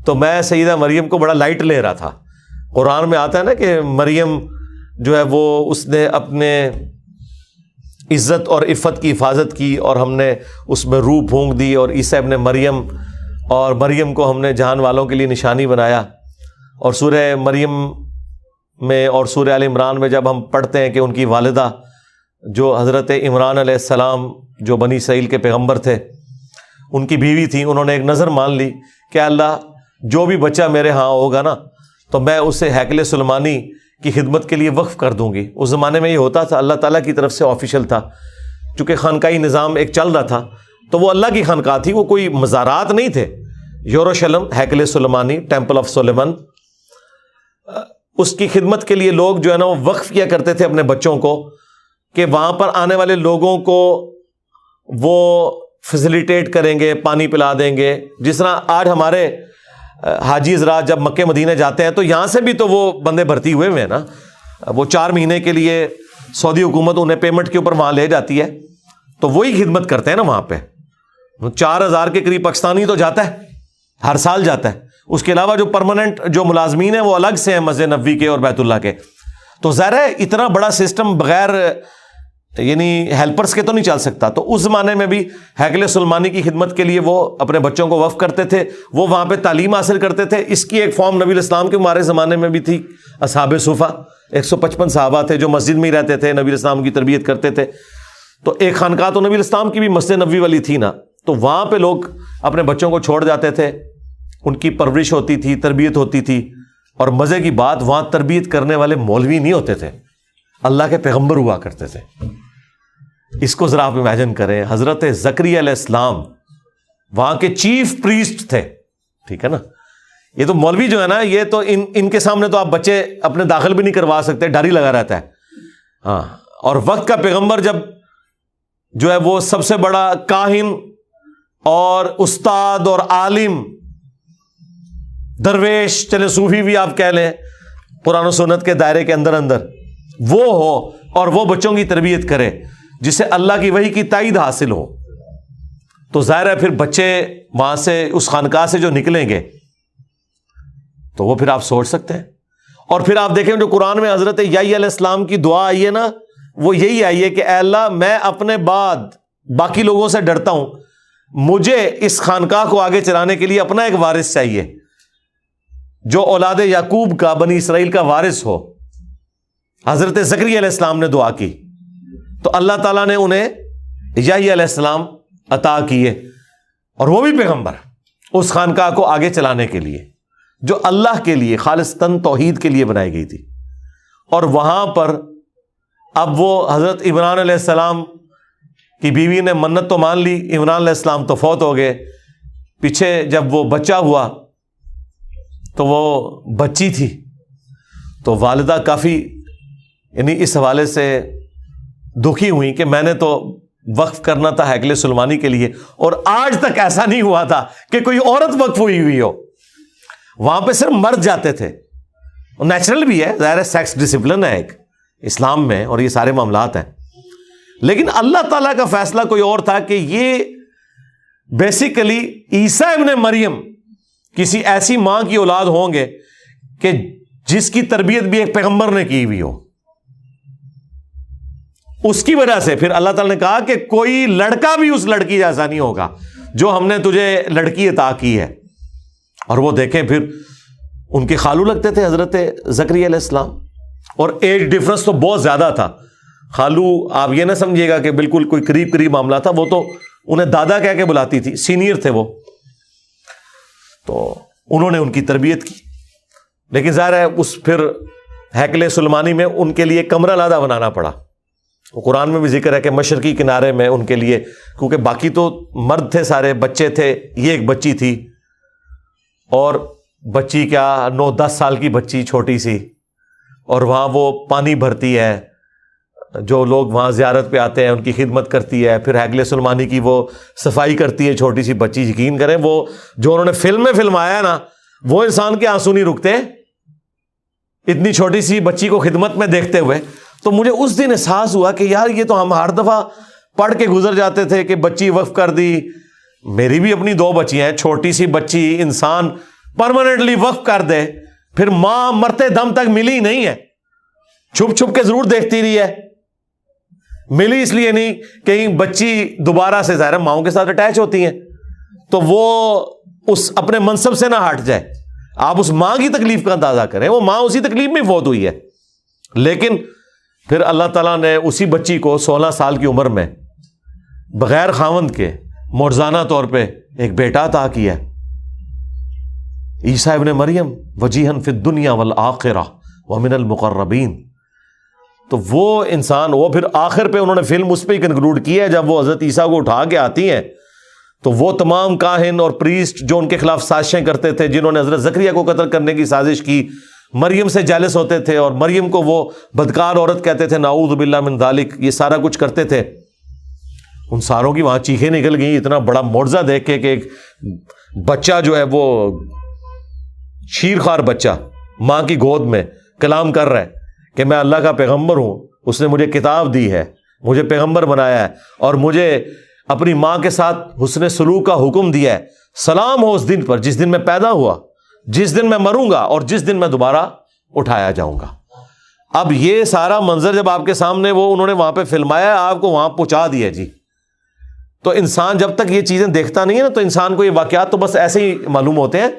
تو میں سیدہ مریم کو بڑا لائٹ لے رہا تھا. قرآن میں آتا ہے نا کہ مریم جو ہے وہ اس نے اپنے عزت اور عفت کی حفاظت کی اور ہم نے اس میں روح پھونک دی، اور عیسیٰ ابن مریم اور مریم کو ہم نے جہان والوں کے لیے نشانی بنایا. اور سورہ مریم میں اور سورہ آل عمران میں جب ہم پڑھتے ہیں کہ ان کی والدہ جو حضرت عمران علیہ السلام جو بنی اسرائیل کے پیغمبر تھے ان کی بیوی تھی، انہوں نے ایک نظر مان لی کہ اللہ جو بھی بچہ میرے ہاں ہوگا نا تو میں اسے ہیکل سلیمانی کی خدمت کے لیے وقف کر دوں گی. اس زمانے میں یہ ہوتا تھا، اللہ تعالیٰ کی طرف سے آفیشیل تھا، چونکہ خانقاہی نظام ایک چل رہا تھا تو وہ اللہ کی خانقاہ تھی، وہ کوئی مزارات نہیں تھے. یروشلم ہیکل سلیمانی ٹیمپل آف سلیمان، اس کی خدمت کے لیے لوگ جو ہے نا وہ وقف کیا کرتے تھے اپنے بچوں کو کہ وہاں پر آنے والے لوگوں کو وہ فیسیلیٹیٹ کریں گے، پانی پلا دیں گے. جس طرح آج ہمارے حاجی حضرات جب مکہ مدینہ جاتے ہیں تو یہاں سے بھی تو وہ بندے بھرتی ہوئے ہیں نا، وہ 4 مہینے کے لیے سعودی حکومت انہیں پیمنٹ کے اوپر وہاں لے جاتی ہے تو وہی خدمت کرتے ہیں نا وہاں پہ. 4000 کے قریب پاکستانی تو جاتا ہے، ہر سال جاتا ہے. اس کے علاوہ جو پرماننٹ جو ملازمین ہیں وہ الگ سے ہیں مسجد نبوی کے اور بیت اللہ کے. تو ظاہر ہے اتنا بڑا سسٹم بغیر یعنی ہیلپرز کے تو نہیں چل سکتا. تو اس زمانے میں بھی ہیکل سلیمانی کی خدمت کے لیے وہ اپنے بچوں کو وقف کرتے تھے، وہ وہاں پہ تعلیم حاصل کرتے تھے. اس کی ایک فارم نبی علیہ السلام کے ہمارے زمانے میں بھی تھی. اصحاب صفہ 155 صحابہ تھے جو مسجد میں ہی رہتے تھے، نبی علیہ السلام کی تربیت کرتے تھے. تو ایک خانقاہ تو نبی علیہ السلام کی بھی مسجد نبوی والی تھی نا، تو وہاں پہ لوگ اپنے بچوں کو چھوڑ جاتے تھے، ان کی پرورش ہوتی تھی، تربیت ہوتی تھی. اور مزے کی بات وہاں تربیت کرنے والے مولوی نہیں ہوتے تھے، اللہ کے پیغمبر ہوا کرتے تھے. اس کو ذرا آپ امیجن کریں، حضرت زکریا علیہ السلام وہاں کے چیف پریسٹ تھے. ٹھیک ہے نا، یہ تو مولوی جو ہے نا یہ تو ان کے سامنے تو آپ بچے اپنے داخل بھی نہیں کروا سکتے، ڈر ہی لگا رہتا ہے. ہاں، اور وقت کا پیغمبر جب جو ہے وہ سب سے بڑا کاہن اور استاد اور عالم درویش، چلے صوفی بھی آپ کہہ لیں قرآن و سنت کے دائرے کے اندر وہ ہو اور وہ بچوں کی تربیت کرے جسے اللہ کی وحی کی تائید حاصل ہو، تو ظاہر ہے پھر بچے وہاں سے اس خانقاہ سے جو نکلیں گے تو وہ پھر آپ سوچ سکتے ہیں. اور پھر آپ دیکھیں جو قرآن میں حضرت یحییٰ علیہ السلام کی دعا آئی ہے نا، وہ یہی آئی ہے کہ اے اللہ میں اپنے بعد باقی لوگوں سے ڈرتا ہوں، مجھے اس خانقاہ کو آگے چلانے کے لیے اپنا ایک وارث چاہیے جو اولاد یعقوب کا، بنی اسرائیل کا وارث ہو. حضرت زکریا علیہ السلام نے دعا کی تو اللہ تعالیٰ نے انہیں یحییٰ علیہ السلام عطا کیے، اور وہ بھی پیغمبر اس خانقاہ کو آگے چلانے کے لیے جو اللہ کے لیے خالصتاً توحید کے لیے بنائی گئی تھی. اور وہاں پر اب وہ حضرت عمران علیہ السلام کی بیوی نے منت تو مان لی، عمران علیہ السلام تو فوت ہو گئے. پیچھے جب وہ بچہ ہوا تو وہ بچی تھی، تو والدہ کافی یعنی اس حوالے سے دکھی ہوئی کہ میں نے تو وقف کرنا تھا ہیکل سلیمانی کے لیے، اور آج تک ایسا نہیں ہوا تھا کہ کوئی عورت وقف ہوئی ہو. وہاں پہ صرف مرد جاتے تھے، نیچرل بھی ہے، ظاہر ہے سیکس ڈسپلن ہے ایک اسلام میں اور یہ سارے معاملات ہیں. لیکن اللہ تعالیٰ کا فیصلہ کوئی اور تھا کہ یہ بیسیکلی عیسیٰ ابن مریم کسی ایسی ماں کی اولاد ہوں گے کہ جس کی تربیت بھی ایک پیغمبر نے کی ہوئی ہو. اس کی وجہ سے پھر اللہ تعالیٰ نے کہا کہ کوئی لڑکا بھی اس لڑکی جیسا نہیں ہوگا جو ہم نے تجھے لڑکی عطا کی ہے. اور وہ دیکھیں پھر ان کے خالو لگتے تھے حضرت زکریا علیہ السلام، اور ایج ڈفرنس تو بہت زیادہ تھا. خالو آپ یہ نہ سمجھیے گا کہ بالکل کوئی قریب معاملہ تھا، وہ تو انہیں دادا کہہ کے بلاتی تھی، سینئر تھے وہ. تو انہوں نے ان کی تربیت کی، لیکن ظاہر ہے اس پھر ہیکل سلیمانی میں ان کے لیے کمرہ علیحدہ بنانا پڑا. قرآن میں بھی ذکر ہے کہ مشرقی کنارے میں ان کے لیے، کیونکہ باقی تو مرد تھے سارے، بچے تھے، یہ ایک بچی تھی، اور بچی کیا 9-10 سال کی بچی چھوٹی سی، اور وہاں وہ پانی بھرتی ہے، جو لوگ وہاں زیارت پہ آتے ہیں ان کی خدمت کرتی ہے، پھر ہیکل سلیمانی کی وہ صفائی کرتی ہے، چھوٹی سی بچی. یقین کریں وہ جو انہوں نے فلم میں فلمایا ہے نا، وہ انسان کے آنسو نہیں رکتے اتنی چھوٹی سی بچی کو خدمت میں دیکھتے ہوئے. تو مجھے اس دن احساس ہوا کہ یار یہ تو ہم ہر دفعہ پڑھ کے گزر جاتے تھے کہ بچی وقف کر دی. میری بھی اپنی 2 بچیاں ہیں، چھوٹی سی بچی انسان پرماننٹلی وقف کر دے، پھر ماں مرتے دم تک ملی نہیں ہے، چھپ چھپ کے ضرور دیکھتی رہی ہے. ملی اس لیے نہیں کہیں بچی دوبارہ سے ظاہر ماؤں کے ساتھ اٹیچ ہوتی ہیں تو وہ اس اپنے منصب سے نہ ہٹ جائے. آپ اس ماں کی تکلیف کا اندازہ کریں، وہ ماں اسی تکلیف میں فوت ہوئی ہے. لیکن پھر اللہ تعالیٰ نے اسی بچی کو 16 سال کی عمر میں بغیر خاوند کے معجزانہ طور پہ ایک بیٹا عطا کیا، عیسیٰ ابن مریم، وجیہا فی الدنیا والآخرہ ومن المقربین. تو وہ انسان، وہ پھر آخر پہ انہوں نے فلم اس پہ ہی کنکلوڈ کی ہے، جب وہ حضرت عیسیٰ کو اٹھا کے آتی ہیں تو وہ تمام کاہن اور پریسٹ جو ان کے خلاف سازشیں کرتے تھے، جنہوں نے حضرت زکریا کو قتل کرنے کی سازش کی، مریم سے جالس ہوتے تھے اور مریم کو وہ بدکار عورت کہتے تھے، نعوذ باللہ من ذالک، یہ سارا کچھ کرتے تھے. ان ساروں کی وہاں چیخیں نکل گئیں اتنا بڑا معجزہ دیکھ کے کہ ایک بچہ جو ہے وہ شیرخوار بچہ ماں کی گود میں کلام کر رہا ہے کہ میں اللہ کا پیغمبر ہوں، اس نے مجھے کتاب دی ہے، مجھے پیغمبر بنایا ہے، اور مجھے اپنی ماں کے ساتھ حسن سلوک کا حکم دیا ہے. سلام ہو اس دن پر جس دن میں پیدا ہوا، جس دن میں مروں گا اور جس دن میں دوبارہ اٹھایا جاؤں گا. اب یہ سارا منظر جب آپ کے سامنے وہ انہوں نے وہاں پہ فلمایا، آپ کو وہاں پہنچا دیا جی. تو انسان جب تک یہ چیزیں دیکھتا نہیں ہے نا، تو انسان کو یہ واقعات تو بس ایسے ہی معلوم ہوتے ہیں.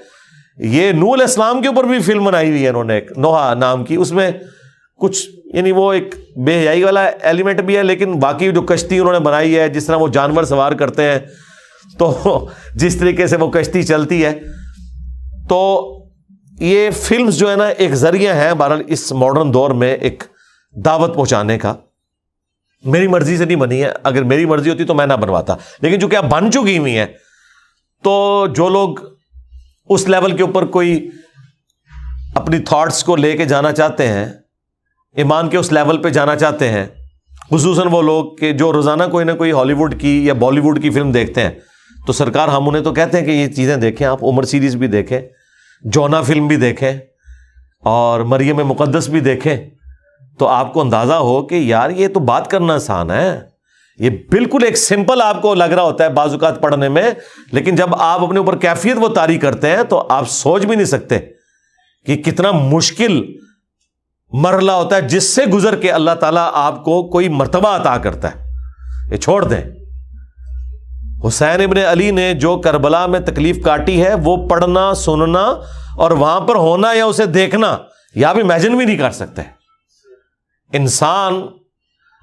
یہ نوح علیہ السلام کے اوپر بھی فلم بنائی ہوئی ہے انہوں نے، ایک نوحہ نام کی، اس میں کچھ یعنی وہ ایک بے حیائی والا ایلیمنٹ بھی ہے، لیکن باقی جو کشتی انہوں نے بنائی ہے، جس طرح وہ جانور سوار کرتے ہیں، تو جس طریقے سے وہ کشتی چلتی ہے، تو یہ فلمز جو ہے نا ایک ذریعہ ہے بہرحال اس ماڈرن دور میں ایک دعوت پہنچانے کا. میری مرضی سے نہیں بنی ہے، اگر میری مرضی ہوتی تو میں نہ بنواتا، لیکن چونکہ اب بن چکی ہوئی ہیں تو جو لوگ اس لیول کے اوپر کوئی اپنی تھاٹس کو لے کے جانا چاہتے ہیں، ایمان کے اس لیول پہ جانا چاہتے ہیں، خصوصاً وہ لوگ کہ جو روزانہ کوئی نہ کوئی ہالی ووڈ کی یا بالی ووڈ کی فلم دیکھتے ہیں، تو سرکار ہم انہیں تو کہتے ہیں کہ یہ چیزیں دیکھیں، آپ عمر سیریز بھی دیکھیں، جونا فلم بھی دیکھیں، اور مریم مقدس بھی دیکھیں، تو آپ کو اندازہ ہو کہ یار یہ تو بات کرنا آسان ہے. یہ بالکل ایک سمپل آپ کو لگ رہا ہوتا ہے بعض اوقات پڑھنے میں، لیکن جب آپ اپنے اوپر کیفیت وہ طاری کرتے ہیں تو آپ سوچ بھی نہیں سکتے کہ کتنا مشکل مرحلہ ہوتا ہے جس سے گزر کے اللہ تعالیٰ آپ کو کوئی مرتبہ عطا کرتا ہے. یہ چھوڑ دیں، حسین ابن علی نے جو کربلا میں تکلیف کاٹی ہے، وہ پڑھنا، سننا اور وہاں پر ہونا یا اسے دیکھنا، یا آپ امیجن بھی نہیں کر سکتے. انسان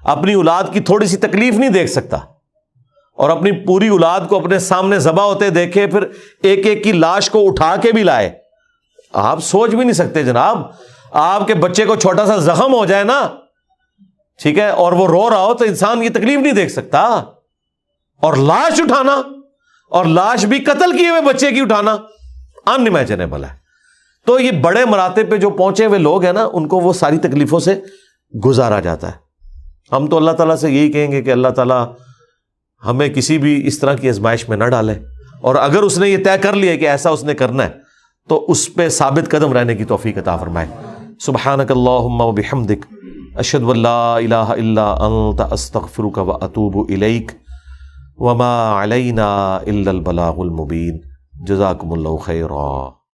اپنی اولاد کی تھوڑی سی تکلیف نہیں دیکھ سکتا، اور اپنی پوری اولاد کو اپنے سامنے ذبح ہوتے دیکھے، پھر ایک ایک کی لاش کو اٹھا کے بھی لائے. آپ سوچ بھی نہیں سکتے جناب. آپ کے بچے کو چھوٹا سا زخم ہو جائے نا، ٹھیک ہے، اور وہ رو رہا ہو تو انسان یہ تکلیف نہیں دیکھ سکتا. اور لاش اٹھانا، اور لاش بھی قتل کیے ہوئے بچے کی اٹھانا، ان امیجنیبل ہے. تو یہ بڑے مراتب پہ جو پہنچے ہوئے لوگ ہیں نا، ان کو وہ ساری تکلیفوں سے گزارا جاتا ہے. ہم تو اللہ تعالیٰ سے یہی کہیں گے کہ اللہ تعالیٰ ہمیں کسی بھی اس طرح کی آزمائش میں نہ ڈالے، اور اگر اس نے یہ طے کر لیا کہ ایسا اس نے کرنا ہے تو اس پہ ثابت قدم رہنے کی توفیق عطا فرمائے. سبحانک اللہم و بحمدک، اشہد ان لا الہ الا انت، استغفرک و اتوب الیک، وما علینا الا البلاغ المبین. جزاکم اللہ خیرا.